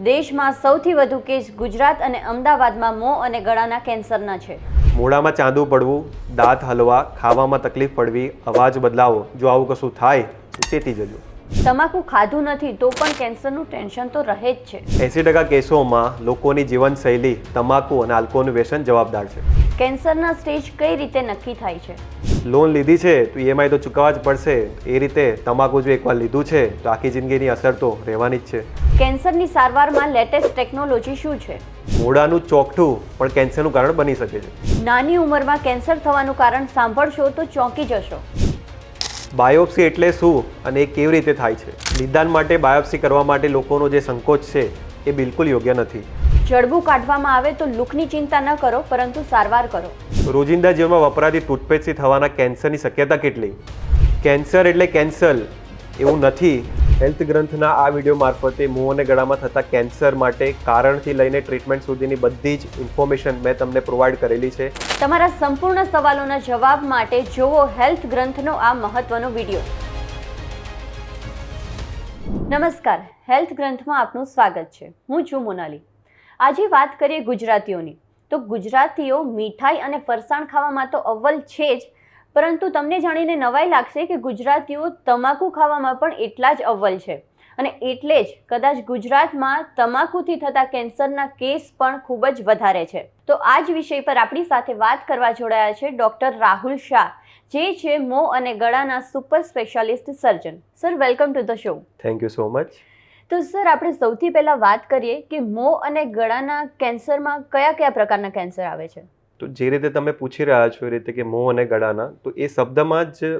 દેશમાં સૌથી વધુ કેસ ગુજરાત અને અમદાવાદમાં મોં અને ગળાના કેન્સરના છે. મોઢામાં ચાંદુ પડવું, દાંત હલવા, ખાવામાં તકલીફ પડવી, અવાજ બદલાવો, જો આવું કશું થાય તો ચેતી જજો. તમાકુ ખાધું નથી તો પણ કેન્સરનું ટેન્શન તો રહે જ છે. 80% કેસોમાં લોકોની જીવનશૈલી, તમાકુ અને આલ્કોહોલનું વ્યસન જવાબદાર છે. કેન્સરના સ્ટેજ કઈ રીતે નક્કી થાય છે? લોન લીધી છે તો EMI તો ચૂકવવા જ પડશે. એ રીતે તમાકુ જો એકવાર લીધું છે તો આખી જિંદગીની અસર તો રહેવાની જ છે. કેન્સરની સારવારમાં લેટેસ્ટ ટેકનોલોજી શું છે? મોઢાનું ચોકઠું પણ કેન્સરનું કારણ બની શકે છે. નાની ઉંમરમાં કેન્સર થવાનું કારણ સાંભળશો તો ચોંકી જશો. બાયોપ્સી એટલે શું અને એ કેવી રીતે થાય છે? નિદાન માટે બાયોપ્સી કરવા માટે લોકોનો જે સંકોચ છે એ બિલકુલ યોગ્ય નથી. જડબું કાઢવામાં આવે તો લુકની ચિંતા ન કરો, પરંતુ સારવાર કરો. રોજિંદા જીવનમાં વપરાતી ટૂથપેસ્ટથી થવાના કેન્સરની શક્યતા કેટલી? કેન્સર એટલે કેન્સર એવું નથી. હેલ્થ ગ્રંથના આ વિડીયો મારફતે મોં અને ગળામાં થતા કેન્સર માટે કારણથી લઈને ટ્રીટમેન્ટ સુધીની બધી જ ઇન્ફોર્મેશન મેં તમને પ્રોવાઈડ કરેલી છે. તમારા સંપૂર્ણ સવાલોના જવાબ માટે જોવો હેલ્થ ગ્રંથનો આ મહત્વનો વિડીયો. નમસ્કાર, હેલ્થ ગ્રંથમાં આપનું સ્વાગત છે. હું છું મોનાલી. આજે વાત કરીએ ગુજરાતીઓની. તો ગુજરાતીઓ મીઠાઈ અને ફરસાણ ખાવામાં તો અવ્વલ છે જ, પરંતુ તમને જાણીને નવાઈ લાગશે કે ગુજરાતીઓ તમાકુ ખાવામાં પણ એટલા જ અવ્વલ છે. અને એટલે જ કદાચ ગુજરાતમાં તમાકુથી થતા કેન્સરના કેસ પણ ખૂબ જ વધારે છે. તો આ જ વિષય પર આપણી સાથે વાત કરવા જોડાયા છે ડૉક્ટર રાહુલ શાહ, જે છે મોં અને ગળાના super specialist surgeon. Sir, welcome to the show. Thank you so much. તો સર, આપણે સૌથી પહેલાં વાત કરીએ કે મોં અને ગળાના કેન્સરમાં કયા કયા પ્રકારના કેન્સર આવે છે? તો જે રીતે તમે પૂછી રહ્યા છો એ રીતે કે મોં અને ગળાના, તો એ શબ્દમાં જ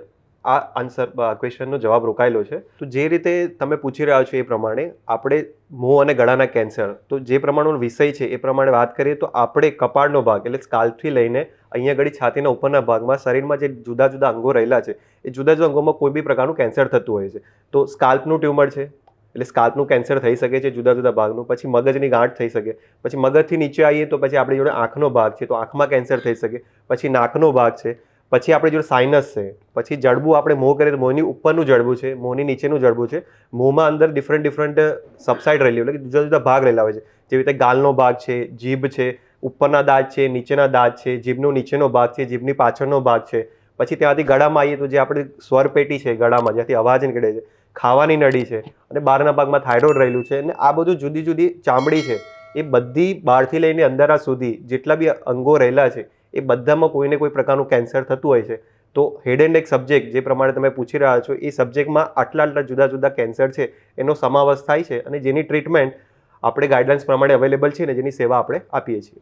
આ આન્સર ક્વેશ્ચનનો જવાબ રોકાયેલો છે. તો જે રીતે તમે પૂછી રહ્યા છો એ પ્રમાણે આપણે મોં અને ગળાના કેન્સર, તો જે પ્રમાણેનો વિષય છે એ પ્રમાણે વાત કરીએ તો આપણે કપાળનો ભાગ એટલે સ્કાલ્પથી લઈને અહીંયા આગળ છાતીના ઉપરના ભાગમાં શરીરમાં જે જુદા જુદા અંગો રહેલા છે એ જુદા જુદા અંગોમાં કોઈ બી પ્રકારનું કેન્સર થતું હોય છે. તો સ્કાલ્પનું ટ્યુમર છે એટલે સ્કાલ્પનું કેન્સર થઈ શકે છે જુદા જુદા ભાગનું. પછી મગજની ગાંઠ થઈ શકે. પછી મગજથી નીચે આવીએ તો પછી આપણી જોડે આંખનો ભાગ છે, તો આંખમાં કેન્સર થઈ શકે. પછી નાકનો ભાગ છે. પછી આપણી જોડે સાઇનસ છે. પછી જડબું આપણે મોં કરીએ તો મોંની ઉપરનું જડબું છે, મોંની નીચેનું જડબું છે. મોંમાં અંદર ડિફરન્ટ સબસાઇડ રહેલી એટલે કે જુદા જુદા ભાગ રહેલા હોય છે. જેવી રીતે ગાલનો ભાગ છે, જીભ છે, ઉપરના દાંત છે, નીચેના દાંત છે, જીભનો નીચેનો ભાગ છે, જીભની પાછળનો ભાગ છે. પછી ત્યાંથી ગળામાં આવીએ તો જે આપણી સ્વરપેટી છે ગળામાં, જ્યાંથી અવાજ નીકળે છે, ખાવાની નળી છે, અને બહારના ભાગમાં થાઇરોઇડ રહેલું છે. અને આ બધું જુદી જુદી ચામડી છે, એ બધી બહારથી લઈને અંદરના સુધી જેટલા બી અંગો રહેલા છે એ બધામાં કોઈને કોઈ પ્રકારનું કેન્સર થતું હોય છે. તો હેડ એન્ડ નેક સબ્જેક્ટ જે પ્રમાણે તમે પૂછી રહ્યા છો એ સબ્જેક્ટમાં આટલા જુદા જુદા કેન્સર છે એનો સમાવેશ થાય છે, અને જેની ટ્રીટમેન્ટ આપણે ગાઈડલાઇન્સ પ્રમાણે અવેલેબલ છે ને જેની સેવા આપણે આપીએ છીએ.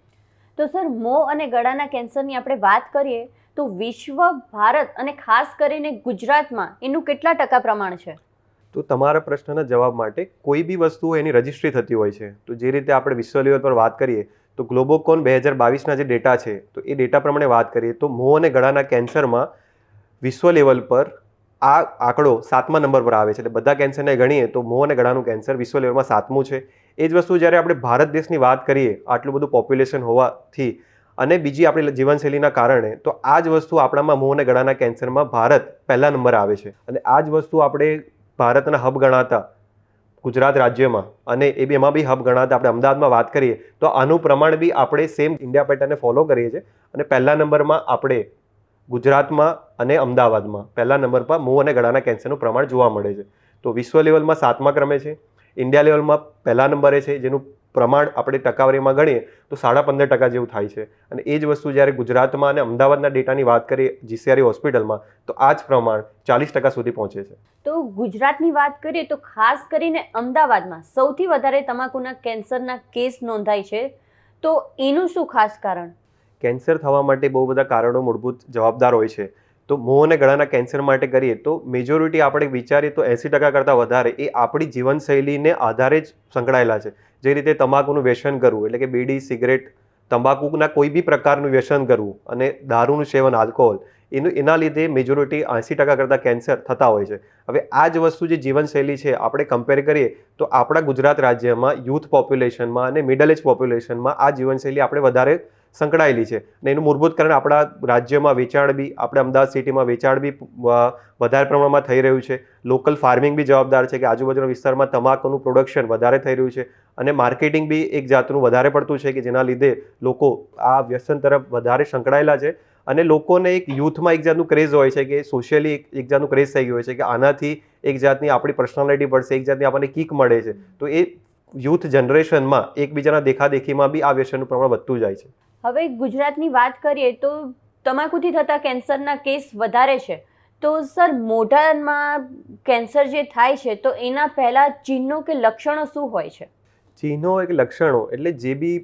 તો સર, મોં અને ગળાના કેન્સરની આપણે વાત કરીએ તો વિશ્વ, ભારત અને ખાસ કરીને ગુજરાતમાં એનું કેટલા ટકા પ્રમાણ છે? તો તમારા પ્રશ્નના જવાબ માટે કોઈ બી વસ્તુ એની રજિસ્ટ્રી થતી હોય છે. તો જે રીતે આપણે વિશ્વ લેવલ પર વાત કરીએ તો ગ્લોબોકોન 2022ના જે ડેટા છે તો એ ડેટા પ્રમાણે વાત કરીએ તો મોં અને ગળાના કેન્સરમાં વિશ્વ લેવલ પર આ આંકડો 7મા નંબર પર આવે છે. એટલે બધા કેન્સરને ગણીએ તો મોં અને ગળાનું કેન્સર વિશ્વ લેવલમાં 7મું છે. એ જ વસ્તુ જ્યારે આપણે ભારત દેશની વાત કરીએ આટલું બધું પોપ્યુલેશન હોવાથી અને બીજી આપણી જીવનશૈલીના કારણે, તો આ જ વસ્તુ આપણામાં મોં અને ગળાના કેન્સરમાં ભારત પહેલા નંબરે આવે છે. અને આ જ વસ્તુ આપણે ભારતના હબ ગણાતા ગુજરાત રાજ્યમાં, અને એ બી એમાં બી હબ ગણાતા આપણે અમદાવાદમાં વાત કરીએ તો આનું પ્રમાણ બી આપણે સેમ ઇન્ડિયા પેટર્નને ફોલો કરીએ છીએ. અને પહેલા નંબરમાં આપણે ગુજરાતમાં અને અમદાવાદમાં પહેલા નંબર પર મોં અને ગળાના કેન્સરનું પ્રમાણ જોવા મળે છે. તો વિશ્વ લેવલમાં 7મા ક્રમે છે, ઇન્ડિયા લેવલમાં પહેલા નંબરે છે, જેનું પ્રમાણ આપણે ટકાવારીમાં ગણીએ તો 15.5% જેવું થાય છે. અને એ જ વસ્તુ જ્યારે ગુજરાતમાં અને અમદાવાદના ડેટાની વાત કરીએ GCRE હોસ્પિટલમાં તો આ જ પ્રમાણ 40% સુધી પહોંચે છે. તો ગુજરાતની વાત કરીએ તો ખાસ કરીને અમદાવાદમાં સૌથી વધારે તમાકુના કેન્સરના કેસ નોંધાય છે. તો એનું શું ખાસ કારણ? કેન્સર થવા માટે બહુ બધા કારણો મૂળભૂત જવાબદાર હોય છે. તો મોં અને ગળાના કેન્સર માટે કરીએ તો મેજોરિટી આપણે વિચારીએ તો 80% કરતાં વધારે એ આપણી જીવનશૈલીને આધારે જ સંકળાયેલા છે. જે રીતે તમાકુનું વ્યસન કરવું એટલે કે બીડી, સિગરેટ, તંબાકુના કોઈ બી પ્રકારનું વ્યસન કરવું અને દારૂનું સેવન, આલ્કોહોલ, એના લીધે મેજોરિટી 80% કરતાં કેન્સર થતા હોય છે. હવે આ જ વસ્તુ જે જીવનશૈલી છે આપણે કમ્પેર કરીએ તો આપણા ગુજરાત રાજ્યમાં યુથ પોપ્યુલેશનમાં અને મિડલ એજ પોપ્યુલેશનમાં આ જીવનશૈલી આપણે વધારે સંકળાયેલી છે. અને એનું મૂળભૂત કારણ આપણા રાજ્યમાં વેચાણ બી, આપણે અમદાવાદ સિટીમાં વેચાણ બી વધારે પ્રમાણમાં થઈ રહ્યું છે. લોકલ ફાર્મિંગ બી જવાબદાર છે કે આજુબાજુના વિસ્તારમાં તમાકુનું પ્રોડક્શન વધારે થઈ રહ્યું છે અને માર્કેટિંગ બી એક જાતનું વધારે પડતું છે કે જેના લીધે લોકો આ વ્યસન તરફ વધારે સંકળાયેલા છે. અને લોકોને એક યુથમાં એક જાતનું ક્રેઝ હોય છે કે સોશિયલી એક જાતનું ક્રેઝ થઈ ગયું હોય છે કે આનાથી એક જાતની આપણી પર્સનાલિટી પડશે, એક જાતની આપણને કિક મળે છે. તો એ યુથ જનરેશનમાં એકબીજાના દેખાદેખીમાં બી આ વ્યસનનું પ્રમાણ વધતું જાય છે. હવે ગુજરાતની વાત કરીએ તો તમાકુથી થતા કેન્સરના કેસ વધારે છે. તો સર, મોઢામાં કેન્સર જે થાય છે તો એના પહેલાં ચિહ્નો કે લક્ષણો શું હોય છે? ચિહ્નો કે લક્ષણો એટલે જે બી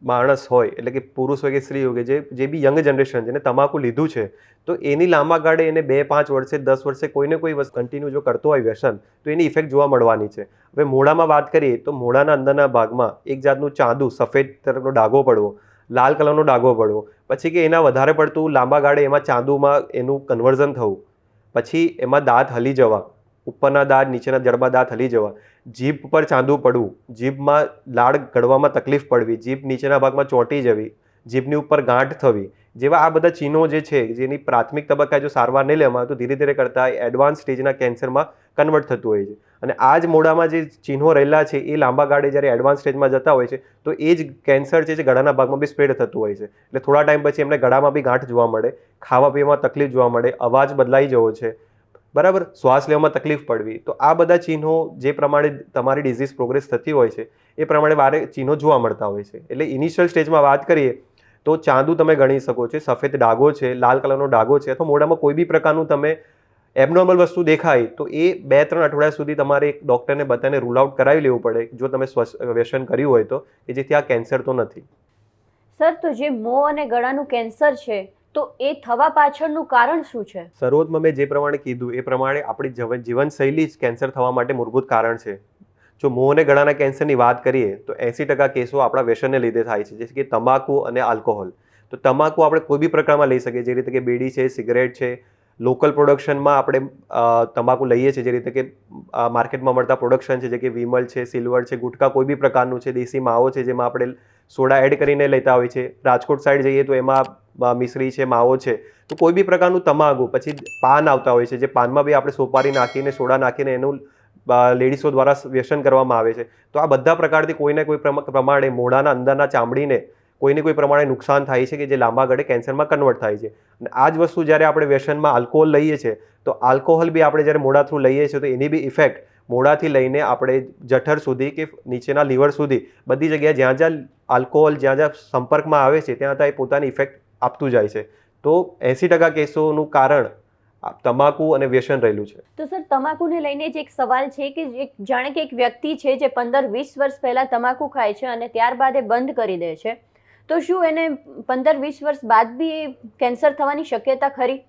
માણસ હોય, એટલે કે પુરુષ હોય કે સ્ત્રી હોય કે જે બી યંગ જનરેશન જેને તમાકુ લીધું છે તો એની લાંબા ગાળે એને 2-5 વર્ષે 10 વર્ષે કોઈને કોઈ વસ્તુ કન્ટિન્યુ જો કરતો હોય વ્યસન તો એની ઇફેક્ટ જોવા મળવાની છે. હવે મોઢામાં વાત કરીએ તો મોઢાના અંદરના ભાગમાં એક જાતનું ચાંદુ સફેદ તરફનો ડાઘો પડવો, લાલ કલરનો ડાઘો પડવો, પછી કે એના વધારે પડતું લાંબા ગાળે એમાં ચાંદુમાં એનું કન્વર્ઝન થવું, પછી એમાં દાંત હલી જવા, ઉપરના દાંત નીચેના જડબા દાંત હલી જવા, જીભ પર ચાંદુ પડવું, જીભમાં લાળ ગળવામાં તકલીફ પડવી, જીભ નીચેના ભાગમાં ચોંટી જવી, જીભની ઉપર ગાંઠ થવી, જેવા આ બધા ચિહ્નો જે છે જેની પ્રાથમિક તબક્કાએ જો સારવાર નહીં લેવામાં આવે તો ધીરે ધીરે કરતાં એડવાન્સ સ્ટેજના કેન્સરમાં કન્વર્ટ થતું હોય છે. અને આ જ મોઢામાં જે ચિહ્નો રહેલા છે એ લાંબા ગાળે જ્યારે એડવાન્સ સ્ટેજમાં જતા હોય છે તો એ જ કેન્સર છે જે ગળાના ભાગમાં બી સ્પ્રેડ થતું હોય છે. એટલે થોડા ટાઈમ પછી એમને ગળામાં બી ગાંઠ જોવા મળે, ખાવા પીવામાં તકલીફ જોવા મળે, અવાજ બદલાઈ જવો છે, બરાબર, શ્વાસ લેવામાં તકલીફ પડવી. તો આ બધા ચિહ્નો જે પ્રમાણે તમારી ડિઝીઝ પ્રોગ્રેસ થતી હોય છે એ પ્રમાણે વારે ચિહ્નો જોવા મળતા હોય છે. એટલે ઇનિશિયલ સ્ટેજમાં વાત કરીએ તો ચાંદુ તમે ગણી શકો છો, સફેદ ડાઘો છે, લાલ કલરનો ડાઘો છે, અથવા મોઢામાં કોઈ બી પ્રકારનું તમે એબનોર્મલ વસ્તુ દેખાય તો એ 2-3 અઠવાડિયા સુધી તમારે એક ડૉક્ટરને બતાવીને રૂલ આઉટ કરાવી લેવું પડે જો તમે વ્યસન કર્યું હોય તો, કે જેથી આ કેન્સર તો નથી. સર, તો જે મોં અને ગળાનું કેન્સર છે તો એ થવા પાછળનું કારણ શું છે? શરૂઆતમાં મેં જે પ્રમાણે કીધું એ પ્રમાણે આપણી જીવનશૈલી જ કેન્સર થવા માટે મૂળભૂત કારણ છે. જો મોં અને ગળાના કેન્સરની વાત કરીએ તો 80% કેસો આપણા વ્યસનને લીધે થાય છે, જેમ કે તમાકુ અને આલ્કોહોલ. તો તમાકુ આપણે કોઈ બી પ્રકારમાં લઈ શકીએ, જે રીતે કે બીડી છે, સિગરેટ છે. લોકલ પ્રોડક્શનમાં આપણે તમાકુ લઈએ છીએ, જે રીતે કે માર્કેટમાં મળતા પ્રોડક્શન છે જે કે વિમલ છે, સિલ્વર છે, ગુટકા કોઈ બી પ્રકારનું છે, દેશી માવો છે જેમાં આપણે સોડા એડ કરીને લેતા હોય છે. રાજકોટ સાઈડ જઈએ તો એમાં મિશ્રી છે, માવો છે. તો કોઈ બી પ્રકારનું તમાકુ, પછી પાન આવતા હોય છે જે પાનમાં બી આપણે સોપારી નાખીને સોડા નાખીને એનું લેડીઝો દ્વારા વ્યસન કરવામાં આવે છે. તો આ બધા પ્રકારથી કોઈને કોઈ પ્રમાણે મોઢાના અંદરના ચામડીને કોઈને કોઈ પ્રમાણે નુકસાન થાય છે કે જે લાંબા ગાળે કેન્સરમાં કન્વર્ટ થાય છે. અને આ જ વસ્તુ જ્યારે આપણે વ્યસનમાં આલ્કોહોલ લઈએ છીએ તો આલ્કોહોલ બી આપણે જ્યારે મોઢા થ્રુ લઈએ છીએ તો એની બી ઇફેક્ટ મોઢાથી લઈને આપણે જઠર સુધી કે નીચેના લીવર સુધી બધી જગ્યાએ જ્યાં જ્યાં આલ્કોહોલ જ્યાં જ્યાં સંપર્કમાં આવે છે ત્યાં ત્યાં એ પોતાની ઇફેક્ટ આપતું જાય છે. તો 80% કેસોનું કારણ તમાકુ અને વ્યસન રહેલું છે. તો સર, તમાકુને લઈને જ એક સવાલ છે કે જાણે કે એક વ્યક્તિ છે જે 15-20 વર્ષ પહેલા તમાકુ ખાય છે અને ત્યારબાદ એ બંધ કરી દે છે, તો શું એને 15-20 વર્ષ બાદ બી કેન્સર થવાની શક્યતા ખરી?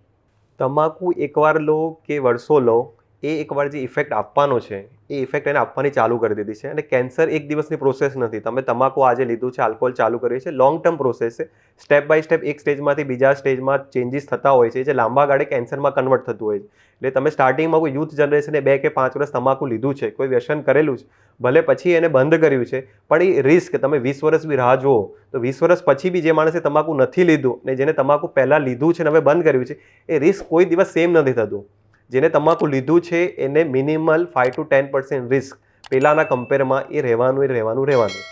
તમાકુ એકવાર લો કે વર્ષો લો, એ એકવાર જે ઇફેક્ટ આપવાનો છે એ ઇફેક્ટ એને આપવાની ચાલુ કરી દીધી છે. અને કેન્સર એક દિવસની પ્રોસેસ નથી. તમે તમાકુ આજે લીધું છે, આલ્કોહોલ ચાલુ કર્યું છે, લોંગ ટર્મ પ્રોસેસ છે. સ્ટેપ બાય સ્ટેપ એક સ્ટેજમાંથી બીજા સ્ટેજમાં ચેન્જીસ થતા હોય છે જે લાંબા ગાળે કેન્સરમાં કન્વર્ટ થતું હોય છે. એટલે તમે સ્ટાર્ટિંગમાં કોઈ યુથ જનરેશને 2 કે 5 વર્ષ તમાકુ લીધું છે, કોઈ વ્યસન કરેલું છે, ભલે પછી એને બંધ કર્યું છે, પણ એ રિસ્ક તમે 20 વર્ષ બી રાહ જુઓ તો 20 વર્ષ પછી બી જે માણસે તમાકુ નથી લીધું ને જેને તમાકુ પહેલાં લીધું છે ને હવે બંધ કર્યું છે, એ રિસ્ક કોઈ દિવસ સેમ નથી થતું. જેને તમાકુ લીધું છે એને મિનિમલ 5 to 10% રિસ્ક પહેલાંના કમ્પેરમાં એ રહેવાનું.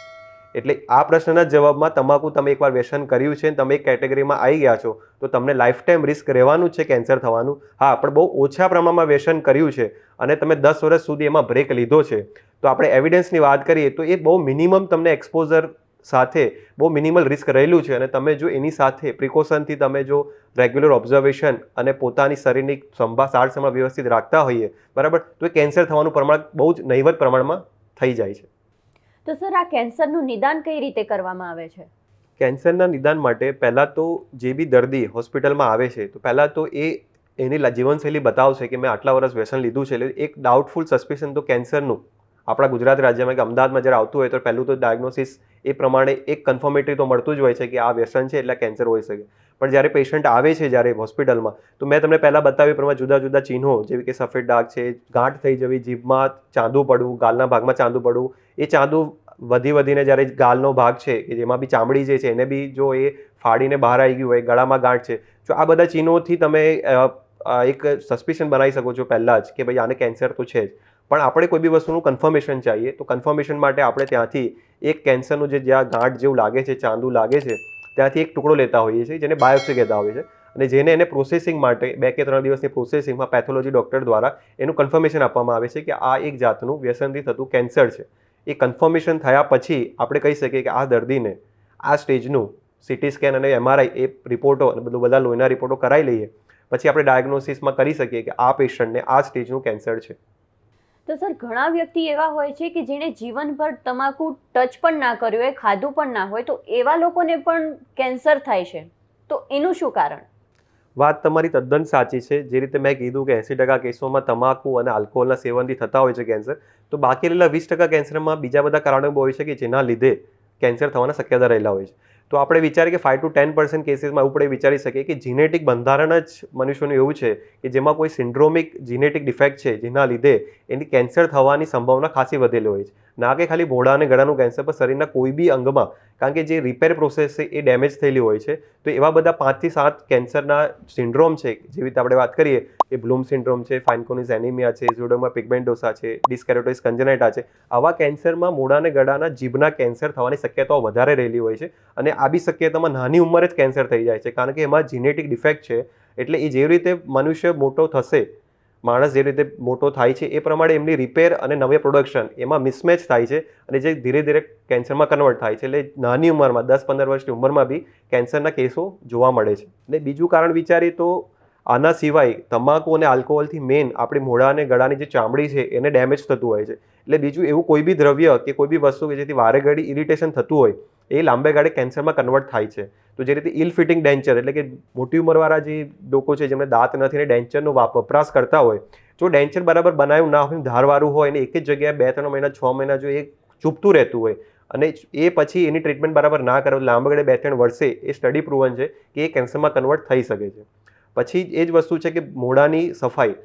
એટલે આ પ્રશ્નના જવાબમાં તમાકુ તમે એકવાર વ્યસન કર્યું છે તમે એક કેટેગરીમાં આવી ગયા છો તો તમને લાઈફ ટાઈમ રિસ્ક રહેવાનું જ છે કેન્સર થવાનું. હા, પણ બહુ ઓછા પ્રમાણમાં વ્યસન કર્યું છે અને તમે 10 વર્ષ સુધી એમાં બ્રેક લીધો છે તો આપણે એવિડન્સની વાત કરીએ તો એ બહુ મિનિમમ તમને એક્સપોઝર સાથે બહુ મિનિમલ રિસ્ક રહેલું છે. અને તમે જો એની સાથે પ્રિકોશનથી તમે જો રેગ્યુલર ઓબ્ઝર્વેશન અને પોતાની શરીરની સાર સંભાળ વ્યવસ્થિત રાખતા હોઈએ, બરાબર, તો એ કેન્સર થવાનું પ્રમાણ બહુ જ નહીવત પ્રમાણમાં થઈ જાય છે. તો સર, આ કેન્સરનું નિદાન કઈ રીતે કરવામાં આવે છે? કેન્સરના નિદાન માટે પહેલાં તો જે બી દર્દી હોસ્પિટલમાં આવે છે તો પહેલાં તો એની જીવનશૈલી બતાવશે કે મેં આટલા વર્ષ વ્યસન લીધું છે. એટલે એક ડાઉટફુલ સસ્પિશન તો કેન્સરનું આપણા ગુજરાત રાજ્યમાં કે અમદાવાદમાં જ્યારે આવતું હોય તો પહેલું તો ડાયગ્નોસિસ એ પ્રમાણે એક કન્ફર્મેટરી તો મળતું જ હોય છે કે આ વ્યસન છે એટલે કેન્સર હોઈ શકે. પણ જ્યારે પેશન્ટ આવે છે જ્યારે હોસ્પિટલમાં તો મેં તમને પહેલાં બતાવ્યું પ્રમાણે જુદા જુદા ચિહ્નો જેવી કે સફેદ ડાઘ છે, ગાંઠ થઈ જવી, જીભમાં ચાંદુ પડવું, ગાલના ભાગમાં ચાંદુ પડવું, એ ચાંદુ વધીને જ્યારે ગાલનો ભાગ છે કે જેમાં બી ચામડી જે છે એને બી જો એ ફાડીને બહાર આવી ગયું હોય, ગળામાં ગાંઠ છે, જો આ બધા ચિહ્નોથી તમે એક સસ્પિશન બનાવી શકો છો પહેલાં જ કે ભાઈ આને કેન્સર તો છે જ. પણ આપણે કોઈ બી વસ્તુનું કન્ફર્મેશન ચાહીએ તો કન્ફર્મેશન માટે આપણે ત્યાંથી એક કેન્સરનું જે જ્યાં ગાંઠ જેવું લાગે છે, ચાંદુ લાગે છે, ત્યાંથી એક ટુકડો લેતા હોઈએ છીએ જેને બાયોપ્સી કહેતા હોઈએ છીએ, અને જેને એને પ્રોસેસિંગ માટે 2 કે 3 દિવસની પ્રોસેસિંગમાં પેથોલોજી ડૉક્ટર દ્વારા એનું કન્ફર્મેશન આપવામાં આવે છે કે આ એક જાતનું વ્યસનથી થતું કેન્સર છે. એ કન્ફર્મેશન થયા પછી આપણે કહી શકીએ કે આ દર્દીને આ સ્ટેજનું સીટી સ્કેન અને MRI એ રિપોર્ટો અને બધા લોહીના રિપોર્ટો કરાવી લઈએ પછી આપણે ડાયગ્નોસિસમાં કરી શકીએ કે આ પેશન્ટને આ સ્ટેજનું કેન્સર છે. તો સર, ઘણા વ્યક્તિ એવા હોય છે કે જેણે જીવનભર તમાકુ ટચ પણ ના કર્યો હોય, ખાધું પણ ના હોય, તો એવા લોકોને પણ કેન્સર થાય છે, તો એનું શું કારણ? વાત તમારી તદ્દન સાચી છે. જે રીતે મેં કીધું કે 80% કેસોમાં તમાકુ અને આલ્કોહોલના સેવનથી થતા હોય છે કેન્સર, તો બાકી રહેલા 20% કેન્સરમાં બીજા બધા કારણો હોય છે કે જેના લીધે કેન્સર થવાના શક્યતા રહેલા હોય છે. તો આપણે વિચારીએ કે 5 to 10% કેસીસમાં એવું આપણે વિચારી શકીએ કે જીનેટિક બંધારણ જ મનુષ્યનું એવું છે કે જેમાં કોઈ સિન્ડ્રોમિક જીનેટિક ડિફેક્ટ છે જેના લીધે એની કેન્સર થવાની સંભાવના ખાસી વધેલી હોય છે. ના કે ખાલી મોઢા અને ગળાનું કેન્સર, પણ શરીરના કોઈ બી અંગમાં, કારણ કે જે રિપેર પ્રોસેસ છે એ ડેમેજ થયેલી હોય છે. તો એવા બધા 5 થી 7 કેન્સરના સિન્ડ્રોમ છે, જેવી રીતે આપણે વાત કરીએ કે બ્લૂમ સિન્ડ્રોમ છે, ફાઇનકોનિસ એનિમિયા છે, ઝીરોડોમા પિગમેન્ટોસા છે, ડિસ્કેરોટિસ કન્જેનાઇટા છે, આવા કેન્સરમાં મોઢા અને ગળાના જીભના કેન્સર થવાની શક્યતાઓ વધારે રહેલી હોય છે. અને આ બી શક્યતામાં નાની ઉંમરે જ કેન્સર થઈ જાય છે, કારણ કે એમાં જીનેટિક ડિફેક્ટ છે. એટલે એ જેવી રીતે મનુષ્ય મોટો થશે, માણસ જે રીતે મોટો થાય છે એ પ્રમાણે એમની રિપેર અને નવી પ્રોડક્શન એમાં મિસમેચ થાય છે, અને જે ધીરે ધીરે કેન્સરમાં કન્વર્ટ થાય છે. એટલે નાની ઉંમરમાં 10-15 વર્ષની ઉંમરમાં બી કેન્સરના કેસો જોવા મળે છે. અને બીજું કારણ વિચારીએ તો આના સિવાય તમાકુ અને આલ્કોહોલથી મેઇન આપણી મોઢા અને ગળાની જે ચામડી છે એને ડેમેજ થતું હોય છે. એટલે બીજું એવું કોઈ બી દ્રવ્ય કે કોઈ બી વસ્તુ કે જેથી વારે ઘડી ઇરિટેશન થતું હોય એ લાંબે ગાળે કેન્સરમાં કન્વર્ટ થાય છે. તો જે રીતે ઇલ ફિટિંગ ડેન્ચર, એટલે કે મોટી ઉંમરવાળા જે લોકો છે જેમને દાંત નથી ને ડેન્ચરનો વપરાશ કરતા હોય, જો ડેન્ચર બરાબર બનાવ્યું ના હોય, ધારવાળું હોય અને એક જ જગ્યાએ 2-3 મહિના 6 મહિના જો એ ચૂપતું રહેતું હોય અને એ પછી એની ટ્રીટમેન્ટ બરાબર ના કરે, લાંબા ગાળે 2-3 વર્ષે એ સ્ટડી પ્રૂવન છે કે એ કેન્સરમાં કન્વર્ટ થઈ શકે છે. પછી એ જ વસ્તુ છે કે મોઢાની સફાઈ,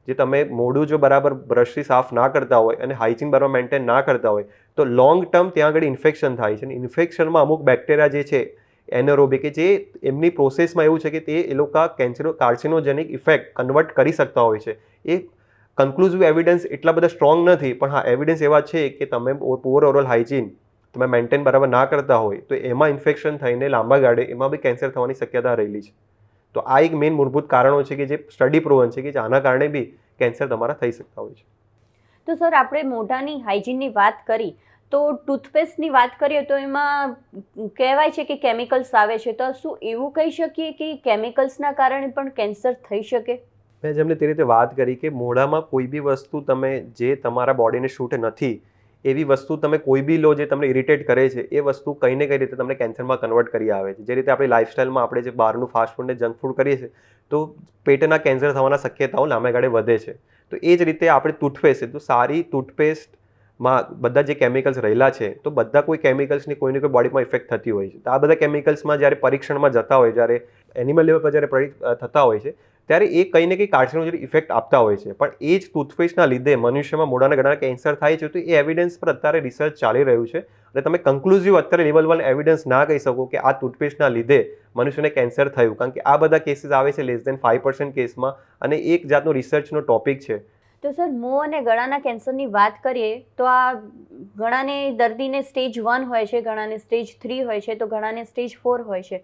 જે તમે મોઢું જો બરાબર બ્રશથી સાફ ના કરતા હોય અને હાઇજીન બરાબર મેન્ટેન ના કરતા હોય તો લોંગ ટર્મ ત્યાં આગળ ઇન્ફેક્શન થાય છે. અને ઇન્ફેક્શનમાં અમુક બેક્ટેરિયા જે છે એનરોબિક, કે જે એમની પ્રોસેસમાં એવું છે કે તે એ લોકો કાર્સિનોજેનિક ઇફેક્ટ કન્વર્ટ કરી શકતા હોય છે. એ કન્ક્લુઝિવ એવિડન્સ એટલા બધા સ્ટ્રોંગ નથી, પણ હા એવિડન્સ એવા છે કે તમે પુઅર ઓરલ હાઇજીન તમે મેન્ટેન બરાબર ના કરતા હોય તો એમાં ઇન્ફેક્શન થઈને લાંબા ગાળે એમાં બી કેન્સર થવાની શક્યતા રહેલી છે. તો આ એક મેઇન મૂળભૂત કારણો છે કે જે સ્ટડી પ્રૂવન છે કે આના કારણે બી કેન્સર તમારા થઈ શકતા હોય છે. તો સર, આપણે મોઢાની હાઇજીનની વાત કરી, તો ટૂથપેસ્ટની વાત કરીએ તો એમાં કહેવાય છે કે કેમિકલ્સ આવે છે, તો શું એવું કહી શકીએ કે કેમિકલ્સના કારણે પણ કેન્સર થઈ શકે? મેં જેમને તે રીતે વાત કરી કે મોઢામાં કોઈ બી વસ્તુ તમે જે તમારા બોડીને શૂટ નથી એવી વસ્તુ તમે કોઈ બી લો જે તમને ઇરિટેટ કરે છે, એ વસ્તુ કંઈ ને કઈ રીતે તમને કેન્સરમાં કન્વર્ટ કરી આવે છે. જે રીતે આપણી લાઇફસ્ટાઈલમાં આપણે જે બહારનું ફાસ્ટ ફૂડ ને જંક ફૂડ કરીએ છીએ તો પેટના કેન્સર થવાના શક્યતાઓ લાંબા ગાળે વધે છે. તો એ જ રીતે આપણે ટૂથપેસ્ટ, તો સારી ટૂથપેસ્ટમાં બધા જે કેમિકલ્સ રહેલા છે તો બધા કોઈ કેમિકલ્સની કોઈને કોઈ બોડીમાં ઇફેક્ટ થતી હોય છે. તો આ બધા કેમિકલ્સમાં જ્યારે પરીક્ષણમાં જતા હોય, જ્યારે એનિમલ લેવલ પર જ્યારે થતા હોય છે ત્યારે એ કંઈ ને કંઈ કાર્સિનોજેનિક ઇફેક્ટ આપતા હોય છે. પણ એ જ ટૂથપેસ્ટના લીધે મનુષ્યમાં મોઢાના ગળાના કેન્સર થાય છે. તો એ એવિડન્સ પર અત્યારે રિસર્ચ ચાલી રહ્યું છે અને તમે કન્ક્લુઝિવ અત્યારે લેવલ 1 એવિડન્સ ના કહી શકો કે આ ટૂથપેસ્ટના લીધે મનુષ્યને કેન્સર થયું, કારણ કે આ બધા કેસીસ આવે છે લેસ દેન 5% કેસમાં, અને એક જાતનો રિસર્ચનો ટોપિક છે. તો સર, મોં અને ગળાના કેન્સરની વાત કરીએ તો આ ઘણાને દર્દીને સ્ટેજ 1 હોય છે, ઘણાને સ્ટેજ 3 હોય છે, તો ઘણાને સ્ટેજ 4 હોય છે.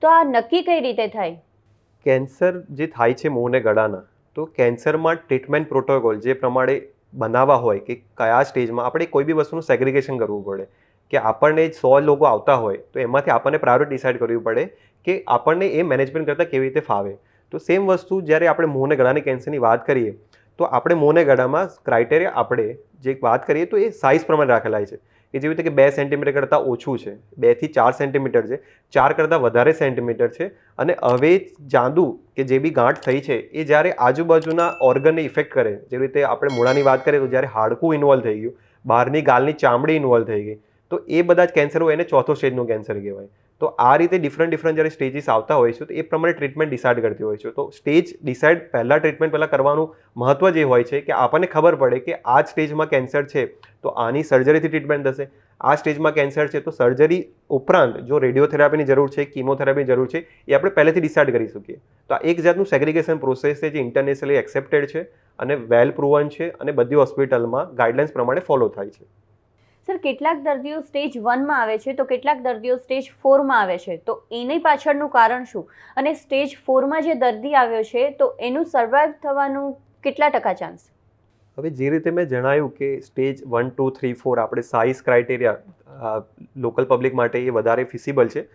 તો આ નક્કી કઈ રીતે થાય? કેન્સર જે થાય છે મોં અને ગળાના, તો કેન્સરમાં ટ્રીટમેન્ટ પ્રોટોકોલ જે પ્રમાણે બનાવવા હોય કે કયા સ્ટેજમાં આપણે કોઈ બી વસ્તુનું સેગ્રિગેશન કરવું પડે. કે આપણને 100 લોકો આવતા હોય તો એમાંથી આપણને પ્રાયોરિટી ડિસાઇડ કરવી પડે કે આપણને એ મેનેજમેન્ટ કરતાં કેવી રીતે ફાવે. તો સેમ વસ્તુ જ્યારે આપણે મોં અને ગળાની કેન્સરની વાત કરીએ તો આપણે મોં અને ગળામાં ક્રાઇટેરિયા આપણે જે વાત કરીએ તો એ સાઇઝ પ્રમાણે રાખેલા છે કે જેવી રીતે કે 2 સેન્ટીમીટર કરતાં ઓછું છે, 2 થી 4 સેન્ટીમીટર છે, 4 કરતાં વધારે સેન્ટીમીટર છે. અને હવે ચાંદુ કે જે બી ગાંઠ થઈ છે એ જ્યારે આજુબાજુના ઓર્ગનને ઇફેક્ટ કરે, જેવી રીતે આપણે મોઢાની વાત કરીએ તો જ્યારે હાડકું ઇન્વોલ્વ થઈ ગયું, બહારની ગાલની ચામડી ઇન્વોલ્વ થઈ ગઈ, તો એ બધા જ કેન્સર હોય એને ચોથો સ્ટેજનું કેન્સર કહેવાય. તો આ રીતે ડિફરન્ટ જ્યારે સ્ટેજીસ આવતા હોય છે તો એ પ્રમાણે ટ્રીટમેન્ટ ડિસાઇડ કરતી હોય છે. તો સ્ટેજ ડિસાઇડ ટ્રીટમેન્ટ પહેલાં કરવાનું મહત્વ જે હોય છે કે આપણને ખબર પડે કે આ જ સ્ટેજમાં કેન્સર છે તો આની સર્જરીથી ટ્રીટમેન્ટ થશે, આ સ્ટેજમાં કેન્સર છે તો સર્જરી ઉપરાંત જો રેડિયોથેરાપીની જરૂર છે, કીમોથેરાપીની જરૂર છે, એ આપણે પહેલેથી ડિસાઇડ કરી શકીએ. તો આ એક જાતનું સેગ્રિગેશન પ્રોસેસ છે જે ઇન્ટરનેશનલી એક્સેપ્ટેડ છે અને વેલ પ્રૂવન છે અને બધી હોસ્પિટલમાં ગાઈડલાઇન્સ પ્રમાણે ફોલો થાય છે. સર, કેટલાક દર્દીઓ સ્ટેજ 1માં આવે છે તો કેટલાક દર્દીઓ સ્ટેજ 4માં આવે છે, તો એની પાછળનું કારણ શું? અને સ્ટેજ 4માં જે દર્દી આવ્યો છે તો એનું સર્વાઈવ થવાનું કેટલા ટકા ચાન્સ? હવે જે રીતે મેં જણાવ્યું કે સ્ટેજ 1, 2, 3, 4 આપણે સાઇઝ ક્રાઇટેરિયા લોકલ પબ્લિક માટે એ વધારે ફિઝિબલ છે.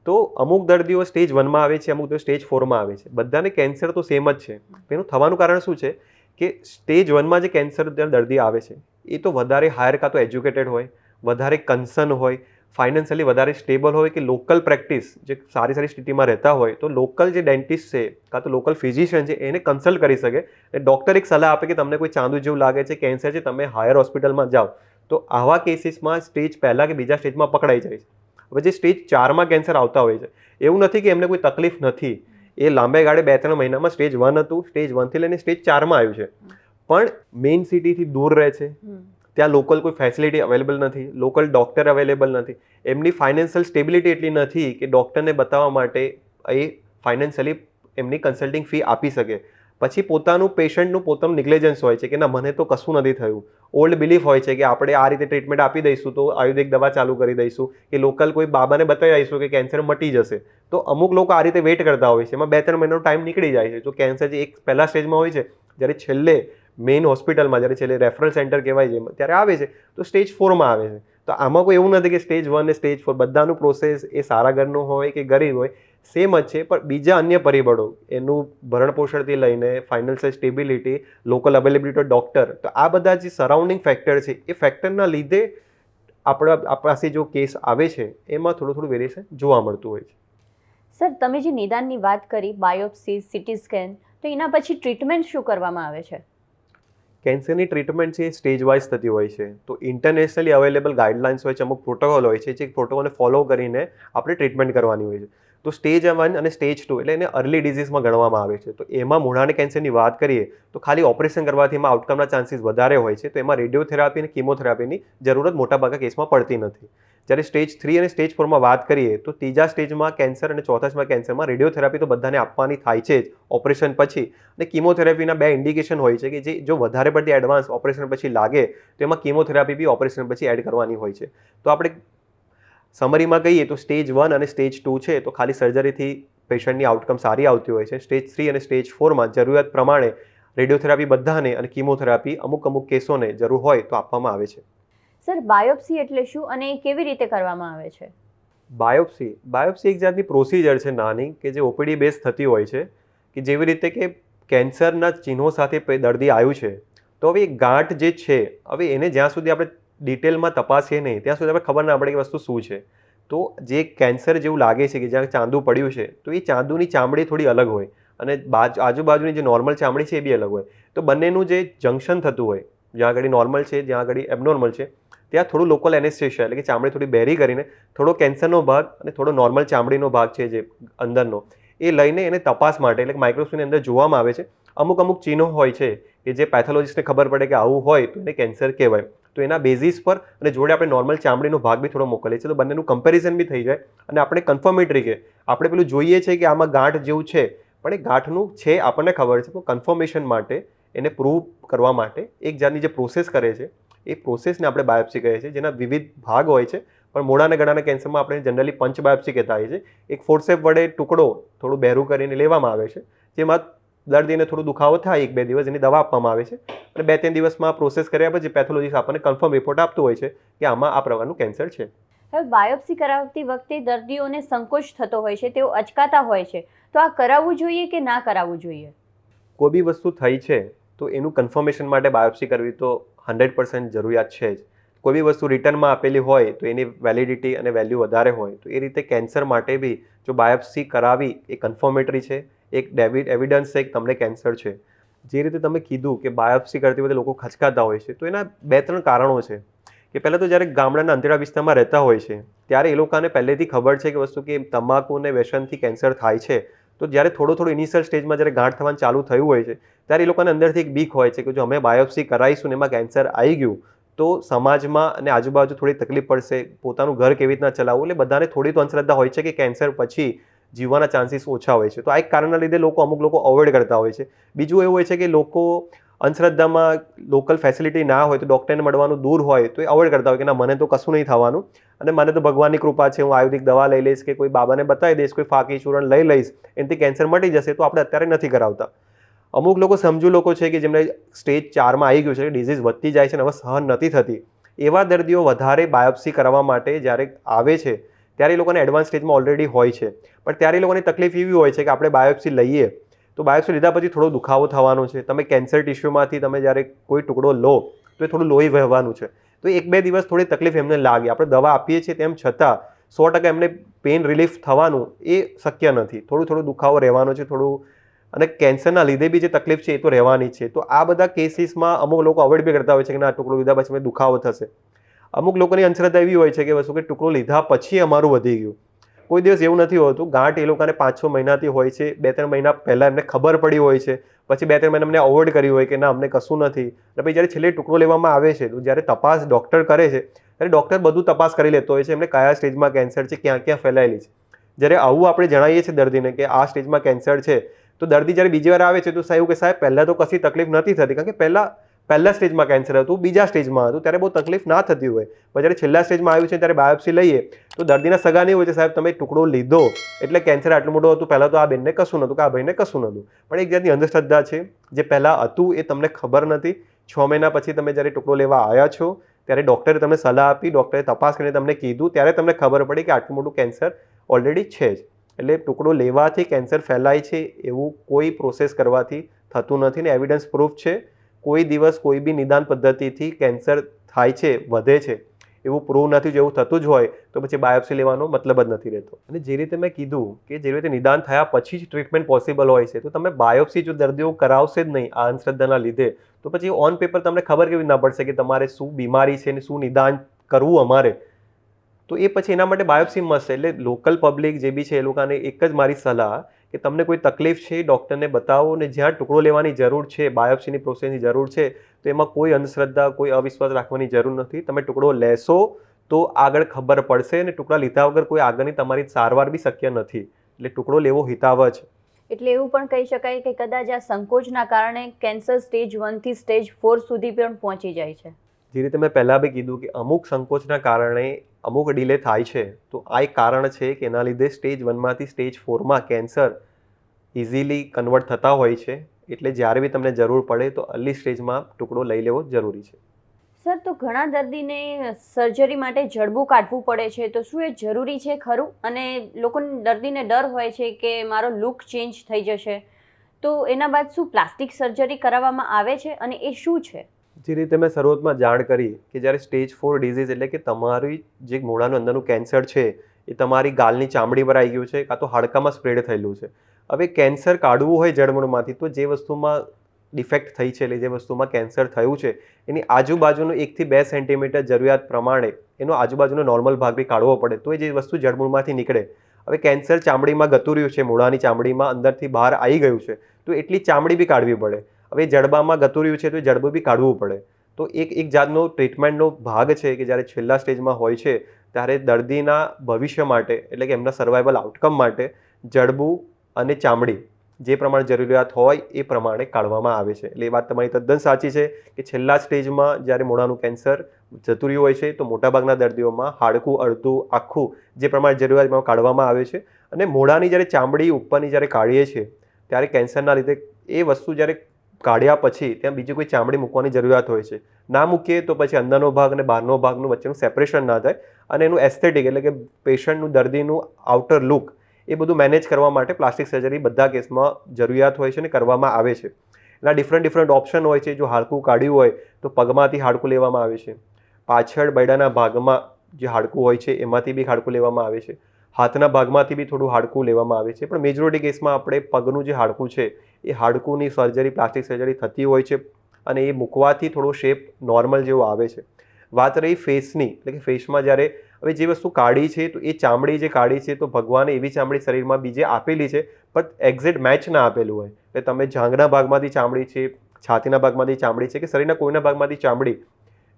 તો અમુક દર્દીઓ સ્ટેજ 1માં આવે છે, અમુક દર્દીઓ સ્ટેજ 4માં આવે છે. બધાને કેન્સર તો સેમ જ છે. એનું થવાનું કારણ શું છે કે સ્ટેજ 1માં જે કેન્સર દર્દી આવે છે એ તો વધારે હાયર કાં તો એજ્યુકેટેડ હોય, વધારે કન્સર્ન હોય, ફાઇનાન્શિયલી વધારે સ્ટેબલ હોય કે લોકલ પ્રેક્ટિસ જે સારી સ્થિતિમાં રહેતા હોય તો લોકલ જે ડેન્ટિસ્ટ છે કાં તો લોકલ ફિઝિશિયન છે એને કન્સલ્ટ કરી શકે અને ડૉક્ટર એક સલાહ આપે કે તમને કોઈ ચાંદુ જેવું લાગે છે, કેન્સર છે, તમે હાયર હોસ્પિટલમાં જાઓ. તો આવા કેસીસમાં સ્ટેજ પહેલાં કે બીજા સ્ટેજમાં પકડાઈ જાય છે. હવે જે સ્ટેજ 4માં કેન્સર આવતા હોય છે એવું નથી કે એમને કોઈ તકલીફ નથી, એ લાંબે ગાળે 2-3 મહિનામાં સ્ટેજ 1 હતું, સ્ટેજ 1થી લઈને સ્ટેજ 4માં આવ્યું છે, પણ મેઇન સિટીથી દૂર રહે છે, ત્યાં લોકલ કોઈ ફેસિલિટી અવેલેબલ નથી, લોકલ ડૉક્ટર અવેલેબલ નથી, એમની ફાઇનાન્શિયલ સ્ટેબિલિટી એટલી નથી કે ડૉક્ટરને બતાવવા માટે એ ફાઇનાન્શિયલી એમની કન્સલ્ટિંગ ફી આપી શકે. પછી પોતાનું પેશન્ટનું પોતાનું નિગ્લેજન્સ હોય છે કે ના મને તો કશું નથી થયું. ઓલ્ડ બિલીફ હોય છે કે આપણે આ રીતે ટ્રીટમેન્ટ આપી દઈશું તો આયુર્વેદિક દવા ચાલુ કરી દઈશું કે લોકલ કોઈ બાબાને બતાવી દઈશું કે કેન્સર મટી જશે. તો અમુક લોકો આ રીતે વેઇટ કરતા હોય છે, એમાં 2-3 મહિનાનો ટાઈમ નીકળી જાય છે. તો કેન્સર જે એક પહેલા સ્ટેજમાં હોય છે જ્યારે છેલ્લે મેઇન હોસ્પિટલમાં જ્યારે છેલ્લે રેફરલ સેન્ટર કહેવાય છે ત્યારે આવે છે તો સ્ટેજ 4માં આવે છે. તો આમાં કોઈ એવું નથી કે સ્ટેજ 1 ને સ્ટેજ 4 બધાનું પ્રોસેસ એ સારા ઘરનું હોય કે ગરીબ હોય સેમ જ છે, પણ બીજા અન્ય પરિબળો એનું ભરણપોષણથી લઈને financial stability, local availability of doctor, તો આ બધા જે સરાઉન્ડિંગ ફેક્ટર છે એ ફેક્ટરના લીધે આપણા પાસે જો કેસ આવે છે એમાં થોડું વેરિએશન જોવા મળતું હોય છે. સર, તમે જે નિદાનની વાત કરી, બાયોપ્સી, સીટી સ્કેન, તો એના પછી ટ્રીટમેન્ટ શું કરવામાં આવે છે? કેન્સરની ટ્રીટમેન્ટ છે એ સ્ટેજ વાઇઝ થતી હોય છે. તો ઇન્ટરનેશનલી અવેલેબલ ગાઈડલાઇન્સ હોય છે, અમુક પ્રોટોકોલ હોય છે, જે પ્રોટોકોલને ફોલો કરીને આપણે ટ્રીટમેન્ટ કરવાની હોય છે. તો સ્ટેજ 1 અને સ્ટેજ 2 એટલે એને અર્લી ડિઝીઝમાં ગણવામાં આવે છે. તો એમાં મૂળાના કેન્સરની વાત કરીએ તો ખાલી ઓપરેશન કરવાથી એમાં આઉટકમના ચાન્સીસ વધારે હોય છે. તો એમાં રેડિયોથેરાપી અને કીમોથેરાપીની જરૂરત મોટાભાગના કેસમાં પડતી નથી. જ્યારે સ્ટેજ 3 અને સ્ટેજ 4માં વાત કરીએ તો ત્રીજા સ્ટેજમાં કેન્સર અને ચોથા સ્ટેજમાં કેન્સરમાં રેડિયોથેરાપી તો બધાને આપવાની થાય છે જ ઓપરેશન પછી, અને કીમોથેરાપીના 2 ઇન્ડિકેશન હોય છે કે જે જો વધારે પડતી એડવાન્સ ઓપરેશન પછી લાગે તો એમાં કીમોથેરાપી બી ઓપરેશન પછી એડ કરવાની હોય છે. તો આપણે સમરીમાં કહીએ તો સ્ટેજ 1 અને સ્ટેજ 2 છે તો ખાલી સર્જરીથી પેશન્ટની આઉટકમ સારી આવતી હોય છે. સ્ટેજ 3 અને સ્ટેજ 4માં જરૂરિયાત પ્રમાણે રેડિયોથેરાપી બધાને અને કીમોથેરાપી અમુક કેસોને જરૂર હોય તો આપવામાં આવે છે. સર, બાયોપ્સી એટલે શું અને કેવી રીતે કરવામાં આવે છે? બાયોપ્સી એક જાતની પ્રોસિજર છે નાની કે જે ઓપીડી બેઝ થતી હોય છે, કે જેવી રીતે કે કેન્સરના ચિહ્નો સાથે દર્દી આવ્યું છે તો હવે એ ગાંઠ જે છે હવે એને જ્યાં સુધી આપણે ડિટેલમાં તપાસીએ નહીં ત્યાં સુધી આપણે ખબર ના પડે કે વસ્તુ શું છે. તો જે કેન્સર જેવું લાગે છે કે જ્યાં ચાંદુ પડ્યું છે તો એ ચાંદુની ચામડી થોડી અલગ હોય અને આજુબાજુની જે નોર્મલ ચામડી છે એ બી અલગ હોય. તો બંનેનું જે જંક્શન થતું હોય, જ્યાં આગળ નોર્મલ છે જ્યાં આગળ એબનોર્મલ છે, ત્યાં થોડું લોકલ એનેસ્થેશિયા એટલે કે ચામડી થોડી બેરી કરીને થોડો કેન્સરનો ભાગ અને થોડો નોર્મલ ચામડીનો ભાગ છે જે અંદરનો એ લઈને એને તપાસ માટે એટલે માઇક્રોસ્કોપની અંદર જોવામાં આવે છે. અમુક ચિહ્નો હોય છે કે જે પેથોલોજીસ્ટને ખબર પડે કે આવું હોય તો એને કેન્સર કહેવાય. તો એના બેઝિસ પર અને જોડે આપણે નોર્મલ ચામડીનો ભાગ બી થોડો મોકલીએ છીએ તો બંનેનું કમ્પેરિઝન બી થઈ જાય અને આપણે કન્ફર્મેટરી કે આપણે પેલું જોઈએ છે કે આમાં ગાંઠ જેવું છે પણ એ ગાંઠનું છે આપણને ખબર છે, પણ કન્ફર્મેશન માટે એને પ્રૂવ કરવા માટે એક જાતની જે પ્રોસેસ કરે છે એ પ્રોસેસને આપણે બાયોપ્સી કહીએ છીએ, જેના વિવિધ ભાગ હોય છે. પણ મોઢા અને ગળાના કેન્સરમાં આપણે જનરલી પંચ બાયોપ્સી કહેતા હોઈએ છીએ. એક ફોર્સેપ વડે ટુકડો થોડું બહેરું કરીને લેવામાં આવે છે, જેમાં દર્દીને થોડું દુખાવો થાય 1-2 દિવસ એની દવા આપવામાં આવે છે અને 2-3 દિવસમાં પ્રોસેસ કર્યા પછી પેથોલોજીસ્ટ આપણને કન્ફર્મ રિપોર્ટ આપતું હોય છે કે આમાં આ પ્રકારનું કેન્સર છે. હવે બાયોપ્સી કરાવતી વખતે દર્દીઓને સંકોચ થતો હોય છે, તેઓ અચકાતા હોય છે, તો આ કરાવવું જોઈએ કે ના કરાવવું જોઈએ? કોઈ બી વસ્તુ થઈ છે તો એનું કન્ફર્મેશન માટે બાયોપ્સી કરવી તો 100% જરૂરિયાત છે જ. કોઈ બી વસ્તુ રિટર્નમાં આપેલી હોય તો એની વેલિડિટી અને વેલ્યુ વધારે હોય તો એ રીતે કેન્સર માટે બી જો બાયોપ્સી કરાવી એ કન્ફર્મેટરી છે, એક એવિડન્સ છે કે તમને કેન્સર છે. જે રીતે તમે કીધું કે બાયોપ્સી કરતી વખતે લોકો ખચકાતા હોય છે તો એના 2-3 કારણો છે. કે પહેલાં તો જ્યારે ગામડાના અંતરિયાળ વિસ્તારમાં રહેતા હોય છે ત્યારે એ લોકોને પહેલેથી ખબર છે કે વસ્તુ કે તમાકુ અને વ્યસનથી કેન્સર થાય છે. તો જ્યારે થોડું ઇનિશિયલ સ્ટેજમાં જ્યારે ગાંઠ થવાનું ચાલુ થયું હોય છે ત્યારે એ લોકોને અંદરથી એક બીક હોય છે કે જો અમે બાયોપ્સી કરાવીશું ને એમાં કેન્સર આવી ગયું તો સમાજમાં અને આજુબાજુ થોડી તકલીફ પડશે, પોતાનું ઘર કેવી રીતના ચલાવવું, એટલે બધાને થોડી તો અંધશ્રદ્ધા હોય છે કે કેન્સર પછી જીવવાના ચાન્સીસ ઓછા હોય છે. તો આ એક કારણના લીધે અમુક લોકો અવોઇડ કરતા હોય છે. બીજું એવું હોય છે કે લોકો અંધશ્રદ્ધામાં લોકલ ફેસિલિટી ના હોય, તો ડૉક્ટરને મળવાનું દૂર હોય, તો એ અવોઇડ કરતા હોય કે ના, મને તો કશું નહીં થવાનું અને મને તો ભગવાનની કૃપા છે, હું આયુર્વેદિક દવા લઈ લઈશ કે કોઈ બાબાને બતાવી દઈશ, કોઈ ફાકી ચૂરણ લઈ લઈશ, એનાથી કેન્સર મટી જશે. તો આપણે અત્યારે નથી કરાવતા. અમુક લોકો સમજુ લોકો છે કે જેમને સ્ટેજ 4માં આવી ગયું છે, ડિઝીઝ વધતી જાય છે અને હવે સહન નથી થતી, એવા દર્દીઓ વધારે બાયોપ્સી કરવા માટે જ્યારે આવે છે ત્યારે એ લોકોને એડવાન્સ સ્ટેજમાં ઓલરેડી હોય છે. પણ ત્યારે એ લોકોની તકલીફ એવી હોય છે કે આપણે બાયોપ્સી લઈએ તો બાયોપ્સી લીધા પછી થોડો દુખાવો થવાનો છે. તમે કેન્સર ટિશ્યુમાંથી તમે જ્યારે કોઈ ટુકડો લો તો એ થોડું લોહી વહેવાનું છે. તો 1-2 દિવસ થોડી તકલીફ એમને લાગે. આપણે દવા આપીએ છીએ તેમ છતાં 100% એમને પેઇન રિલીફ થવાનું એ શક્ય નથી. થોડું દુખાવો રહેવાનો છે, અને કેન્સરના લીધે બી જે તકલીફ છે એ તો રહેવાની છે. તો આ બધા કેસીસમાં અમુક લોકો અવોઇડ બી કરતા હોય છે કે ના, ટુકડો લીધા પછી દુખાવો થશે. અમુક લોકોની અંધશ્રદ્ધા એવી હોય છે કે વસ્તુ કે ટુકડો લીધા પછી અમારું વધી ગયું. કોઈ દિવસ એવું નથી હોતું. ગાંઠ એ લોકોને 5-6 મહિનાથી હોય છે. 2-3 મહિના પહેલાં એમને ખબર પડી હોય છે, પછી 2-3 મહિના અમને અવોઇડ કરી હોય કે ના, અમને કશું નથી. અને પછી જ્યારે છેલ્લે ટુકડો લેવામાં આવે છે, તો જ્યારે તપાસ ડૉક્ટર કરે છે ત્યારે ડૉક્ટર બધું તપાસ કરી લેતો હોય છે, એમને કયા સ્ટેજમાં કેન્સર છે, ક્યાં ક્યાં ફેલાયેલી છે. જ્યારે આવું આપણે જણાવીએ છીએ દર્દીને કે આ સ્ટેજમાં કેન્સર છે, તો દર્દી જ્યારે બીજી વાર આવે છે તો સાહેબ કે સાહેબ પહેલાં તો કશી તકલીફ નથી થતી, કારણ કે પહેલા સ્ટેજમાં કેન્સર હતું, બીજા સ્ટેજમાં હતું ત્યારે બહુ તકલીફ ના થતી હોય. પણ જ્યારે છેલ્લા સ્ટેજમાં આવ્યું છે ત્યારે બાયોપ્સી લઈએ તો દર્દીના સગા નહીં હોય છે, સાહેબ તમે ટુકડો લીધો એટલે કેન્સર આટલું મોટું હતું, પહેલાં તો આ બેનને કશું નહોતું, કે આ ભાઈને કશું નહોતું. પણ એક જાતની અંધશ્રદ્ધા છે. જે પહેલાં હતું એ તમને ખબર નથી. 6 મહિના પછી તમે જ્યારે ટુકડો લેવા આવ્યા છો ત્યારે ડૉક્ટરે તમને સલાહ આપી, ડૉક્ટરે તપાસ કરીને તમને કીધું, ત્યારે તમને ખબર પડી કે આટલું મોટું કેન્સર ઓલરેડી છે જ. એટલે ટુકડો લેવાથી કેન્સર ફેલાય છે એવું કોઈ પ્રોસેસ કરવાથી થતું નથી, ને એવિડન્સ પ્રૂફ છે. કોઈ દિવસ કોઈ બી નિદાન પદ્ધતિથી કેન્સર થાય છે, વધે છે એવું પ્રૂવ નથી. જેવું થતું જ હોય તો પછી બાયોપ્સી લેવાનો મતલબ જ નથી રહેતો. અને જે રીતે મેં કીધું કે જે રીતે નિદાન થયા પછી જ ટ્રીટમેન્ટ પોસિબલ હોય છે, તો તમે બાયોપ્સી જો દર્દીઓ કરાવશે જ નહીં આ અંધશ્રદ્ધાના લીધે, તો પછી ઓન પેપર તમને ખબર કેવી ના પડશે કે તમારે શું બીમારી છે ને શું નિદાન કરવું અમારે. તો એ પછી એના માટે બાયોપ્સી મસ્ત. એટલે લોકલ પબ્લિક જે બી છે એ લોકોને એક જ મારી સલાહ કે તમને કોઈ તકલીફ છે ડૉક્ટરને બતાવો, ને જ્યાં ટુકડો લેવાની જરૂર છે, બાયોપ્સીની પ્રોસેસની જરૂર છે, તો એમાં કોઈ અંધશ્રદ્ધા, કોઈ અવિશ્વાસ રાખવાની જરૂર નથી. તમે ટુકડો લેશો તો આગળ ખબર પડશે, અને ટુકડા લીધા વગર કોઈ આગળની તમારી સારવાર બી શક્ય નથી. એટલે ટુકડો લેવો હિતાવ જ. એટલે એવું પણ કહી શકાય કે કદાચ આ સંકોચના કારણે કેન્સર સ્ટેજ 1 થી સ્ટેજ 4 સુધી પણ પહોંચી જાય છે. જે રીતે મેં પહેલાં બી કીધું કે અમુક સંકોચના કારણે અમુક ડિલે થાય છે, તો આ એક કારણ છે કે એના લીધે સ્ટેજ 1માંથી સ્ટેજ 4માં કેન્સર ઇઝીલી કન્વર્ટ થતા હોય છે. એટલે જ્યારે બી તમને જરૂર પડે તો અર્લી સ્ટેજમાં ટુકડો લઈ લેવો જરૂરી છે. સર, તો ઘણા દર્દીને સર્જરી માટે જડબું કાઢવું પડે છે, તો શું એ જરૂરી છે ખરું? અને દર્દીને ડર હોય છે કે મારો લુક ચેન્જ થઈ જશે, તો એના બાદ શું પ્લાસ્ટિક સર્જરી કરાવવામાં આવે છે અને એ શું છે? જે રીતે મેં શરૂઆતમાં જાણ કરી કે જ્યારે સ્ટેજ 4 ડિઝીઝ એટલે કે તમારી જે મોઢાનું અંદરનું કેન્સર છે એ તમારી ગાલની ચામડી પર આવી ગયું છે, કાં તો હાડકામાં સ્પ્રેડ થયેલું છે. હવે કેન્સર કાઢવું હોય જડમૂળમાંથી, તો જે વસ્તુમાં ડિફેક્ટ થઈ છે, એટલે જે વસ્તુમાં કેન્સર થયું છે એની આજુબાજુનું 1 થી 2 સેન્ટીમીટર જરૂરિયાત પ્રમાણે એનો આજુબાજુનો નોર્મલ ભાગ બી કાઢવો પડે, તો એ જે વસ્તુ જડમૂળમાંથી નીકળે. હવે કેન્સર ચામડીમાં ગતું રહ્યું છે, મોઢાની ચામડીમાં અંદરથી બહાર આવી ગયું છે, તો એટલી ચામડી બી કાઢવી પડે. હવે જડબામાં ગતું રહ્યું છે તો જડબું બી કાઢવું પડે. તો એક જાતનો ટ્રીટમેન્ટનો ભાગ છે કે જ્યારે છેલ્લા સ્ટેજમાં હોય છે ત્યારે દર્દીના ભવિષ્ય માટે, એટલે કે એમના સર્વાઈવલ આઉટકમ માટે જડબું અને ચામડી જે પ્રમાણે જરૂરિયાત હોય એ પ્રમાણે કાઢવામાં આવે છે. એટલે એ વાત તમારી તદ્દન સાચી છે કે છેલ્લા સ્ટેજમાં જ્યારે મોઢાનું કેન્સર જતું રહ્યું હોય છે તો મોટાભાગના દર્દીઓમાં હાડકું અડધું આખું જે પ્રમાણે જરૂરિયાત કાઢવામાં આવે છે. અને મોઢાની જ્યારે ચામડી ઉપરની જ્યારે કાઢીએ છીએ ત્યારે કેન્સરના લીધે એ વસ્તુ જ્યારે કાઢ્યા પછી ત્યાં બીજી કોઈ ચામડી મૂકવાની જરૂરિયાત હોય છે. ના મૂકીએ તો પછી અંદરનો ભાગ અને બહારનો ભાગનું વચ્ચેનું સેપરેશન ના થાય, અને એનું એસ્થેટિક એટલે કે પેશન્ટનું, દર્દીનું આઉટર લુક એ બધું મેનેજ કરવા માટે પ્લાસ્ટિક સર્જરી બધા કેસમાં જરૂરિયાત હોય છે અને કરવામાં આવે છે. એના ડિફરન્ટ ઓપ્શન હોય છે. જો હાડકું કાઢ્યું હોય તો પગમાંથી હાડકું લેવામાં આવે છે, પાછળ બૈડાના ભાગમાં જે હાડકું હોય છે એમાંથી બી હાડકું લેવામાં આવે છે, હાથના ભાગમાંથી બી થોડું હાડકું લેવામાં આવે છે. પણ મેજોરિટી કેસમાં આપણે પગનું જે હાડકું છે એ હાડકુંની સર્જરી, પ્લાસ્ટિક સર્જરી થતી હોય છે, અને એ મૂકવાથી થોડો શેપ નોર્મલ જેવો આવે છે. વાત રહી ફેસની, એટલે કે ફેસમાં જ્યારે હવે જે વસ્તુ કાઢી છે તો એ ચામડી જે કાઢી છે તો ભગવાને એવી ચામડી શરીરમાં બીજે આપેલી છે, પણ એક્ઝેક્ટ મેચ ના આપેલું હોય. એટલે તમે જાંઘના ભાગમાંથી ચામડી છે, છાતીના ભાગમાંથી ચામડી છે, કે શરીરના કોઈના ભાગમાંથી ચામડી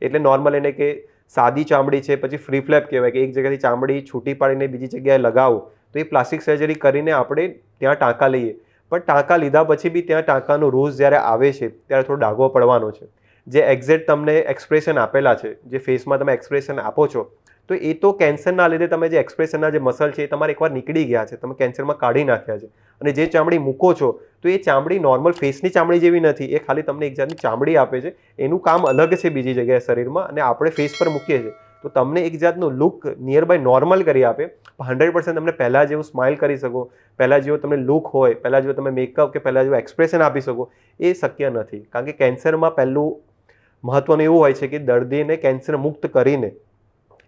એટલે નોર્મલ એને કે સાદી ચામડી છે, પછી ફ્રી ફ્લેપ કહેવાય કે એક જગ્યાથી ચામડી છૂટી પાડીને બીજી જગ્યાએ લગાવો, તો એ પ્લાસ્ટિક સર્જરી કરીને આપણે ત્યાં ટાંકા લઈએ. પણ ટાંકા લીધા પછી બી ત્યાં ટાંકાનો રોઝ જ્યારે આવે છે ત્યારે થોડો ડાઘો પડવાનો છે. જે એક્ઝેક્ટ તમને એક્સપ્રેશન આપેલા છે, જે ફેસમાં તમે એક્સપ્રેશન આપો છો, તો એ તો કેન્સરના લીધે તમે જે એક્સપ્રેશનના જે મસલ છે એ તમારે એકવાર નીકળી ગયા છે, તમે કેન્સરમાં કાઢી નાખ્યા છે. અને જે ચામડી મૂકો છો તો એ ચામડી નોર્મલ ફેસની ચામડી જેવી નથી, એ ખાલી તમને એક જાતની ચામડી આપે છે. એનું કામ અલગ છે બીજી જગ્યાએ શરીરમાં, અને આપણે ફેસ પર મૂકીએ છીએ તો તમને એક જાતનું લુક નિયર બાય નોર્મલ કરી આપે. 100% તમને પહેલાં જેવું સ્માઇલ કરી શકો, પહેલાં જેવો તમને લુક હોય, પહેલાં જેવો તમે મેકઅપ કે પહેલાં જેવું એક્સપ્રેશન આપી શકો, એ શક્ય નથી. કારણ કે કેન્સરમાં પહેલું મહત્વનું એવું હોય છે કે દર્દીને કેન્સર મુક્ત કરીને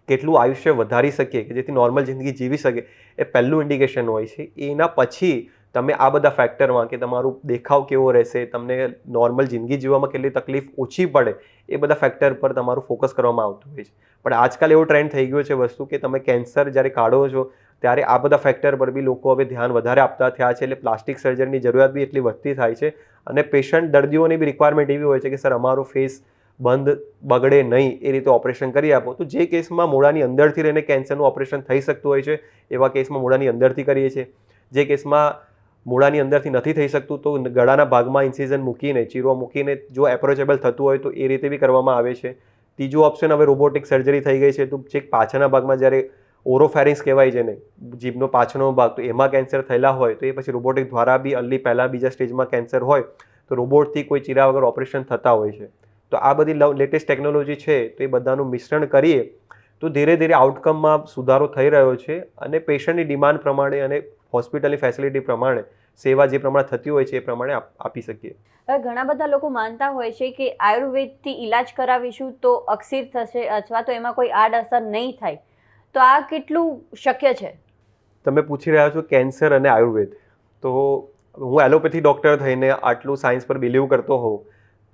કેટલું આયુષ્ય વધારી શકીએ કે જેથી નોર્મલ જિંદગી જીવી શકે, એ પહેલું ઇન્ડિકેશન હોય છે. એના પછી તમે આ બધા ફેક્ટરમાં કે તમારું દેખાવ કેવો રહેશે, તમને નોર્મલ જિંદગી જીવવામાં કેટલી તકલીફ ઓછી પડે, એ બધા ફેક્ટર પર તમારું ફોકસ કરવામાં આવતું હોય છે. પણ આજકાલ એવો ટ્રેન્ડ થઈ ગયો છે વસ્તુ કે તમે કેન્સર જ્યારે કાઢો છો ત્યારે આ બધા ફેક્ટર પર બી લોકો હવે ધ્યાન વધારે આપતા થયા છે. એટલે પ્લાસ્ટિક સર્જરીની જરૂરિયાત બી એટલી વધતી થાય છે. અને પેશન્ટ દર્દીઓની બી રિક્વાયરમેન્ટ એવી હોય છે કે સર અમારો ફેસ બંધ બગડે નહીં એ રીતે ઓપરેશન કરી આપો. તો જે કેસમાં મોઢાની અંદરથી રહીને કેન્સરનું ઓપરેશન થઈ શકતું હોય છે એવા કેસમાં મોઢાની અંદરથી કરીએ છીએ. જે કેસમાં મોઢાની અંદરથી નથી થઈ શકતું તો ગળાના ભાગમાં ઇન્સિઝન મૂકીને, ચીરો મૂકીને જો એપ્રોચેબલ થતું હોય તો એ રીતે બી કરવામાં આવે છે. ત્રીજું ઓપ્શન હવે રોબોટિક સર્જરી થઈ ગઈ છે. તો છેક પાછળના ભાગમાં જ્યારે ઓરોફેરિંગ્સ કહેવાય છે ને, જીભનો પાછળનો ભાગ, તો એમાં કેન્સર થયેલા હોય તો એ પછી રોબોટિક દ્વારા બી અર્લી પહેલાં બીજા સ્ટેજમાં કેન્સર હોય તો રોબોટથી કોઈ ચીરા વગર ઓપરેશન થતા હોય છે. તો આ બધી લેટેસ્ટ ટેકનોલોજી છે તો એ બધાનું મિશ્રણ કરીએ તો ધીરે ધીરે આઉટકમમાં સુધારો થઈ રહ્યો છે. અને પેશન્ટની ડિમાન્ડ પ્રમાણે અને હોસ્પિટલની ફેસિલિટી પ્રમાણે સેવા જે પ્રમાણે થતી હોય છે એ પ્રમાણે આપી શકીએ. હવે ઘણા બધા લોકો માનતા હોય છે કે આયુર્વેદથી ઈલાજ કરાવીશું તો અકસીર થશે અથવા તો એમાં કોઈ આડઅસર નહીં થાય, તો આ કેટલું શક્ય છે? તમે પૂછી રહ્યા છો કેન્સર અને આયુર્વેદ, તો હું એલોપેથી ડૉક્ટર થઈને આટલું સાયન્સ પર બિલીવ કરતો હોઉં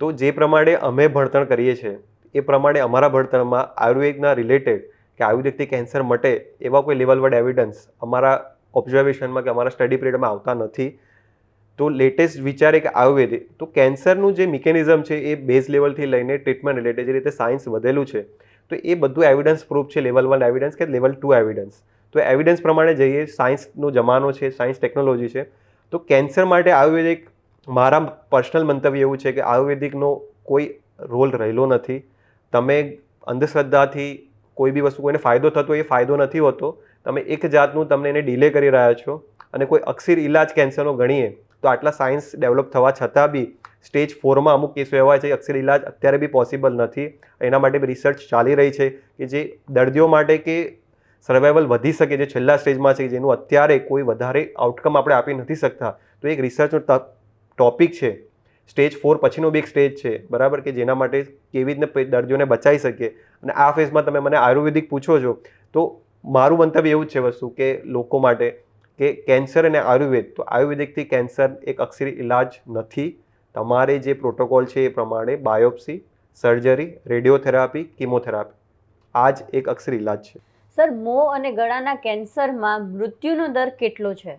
તો જે પ્રમાણે અમે ભણતર કરીએ છીએ એ પ્રમાણે અમારા ભણતરમાં આયુર્વેદના રિલેટેડ કે આયુર્વેદથી કેન્સર મટે એવા કોઈ લેવલવાઇઝ એવિડન્સ અમારા ઓબ્ઝર્વેશનમાં કે અમારા સ્ટડી પિરિયડમાં આવતા નથી. તો લેટેસ્ટ વિચારે કે આયુર્વેદ તો કેન્સરનું જે મિકેનિઝમ છે એ બેઝ લેવલથી લઈને ટ્રીટમેન્ટ રિલેટેડ જે રીતે સાયન્સ વધેલું છે તો એ બધું એવિડન્સ પ્રૂફ છે, લેવલ 1 એવિડન્સ કે લેવલ 2 એવિડન્સ. તો એવિડન્સ પ્રમાણે જઈએ, સાયન્સનો જમાનો છે, સાયન્સ ટેકનોલોજી છે, તો કેન્સર માટે આયુર્વેદિક, મારા પર્સનલ મંતવ્ય એવું છે કે આયુર્વેદિકનો કોઈ રોલ રહેલો નથી. તમે અંધશ્રદ્ધાથી કોઈ બી વસ્તુ કોઈને ફાયદો થતો એ ફાયદો નથી હોતો. તમે એક જાતનું તમને એને ડિલે કરી રહ્યા છો. અને કોઈ અક્ષીર ઇલાજ કેન્સરનો ગણીએ તો આટલા સાયન્સ ડેવલપ થવા છતાં બી સ્ટેજ 4માં અમુક કેસો એવા છે કે અક્ષીર ઇલાજ અત્યારે બી પોસિબલ નથી. એના માટે બી રિસર્ચ ચાલી રહી છે કે જે દર્દીઓ માટે કે સર્વાઈવલ વધી શકે, જે છેલ્લા સ્ટેજમાં છે, જેનું અત્યારે કોઈ વધારે આઉટકમ આપણે આપી નથી શકતા. તો એક રિસર્ચનો ટોપિક છે. સ્ટેજ 4 પછીનો બી એક સ્ટેજ છે, બરાબર, કે જેના માટે કેવી રીતે દર્દીઓને બચાવી શકીએ. અને આ ફેઝમાં તમે મને આયુર્વેદિક પૂછો છો તો મારું મંતવ્ય એવું જ છે વસ્તુ કે લોકો માટે કે કેન્સર અને આયુર્વેદ, તો આયુર્વેદિકથી કેન્સર એક અક્ષીર ઇલાજ નથી. તમારે જે પ્રોટોકોલ છે એ પ્રમાણે બાયોપ્સી, સર્જરી, રેડિયોથેરાપી, કિમોથેરાપી, આ જ એક અક્ષીર ઇલાજ છે. સર, મોં અને ગળાના કેન્સરમાં મૃત્યુનો દર કેટલો છે?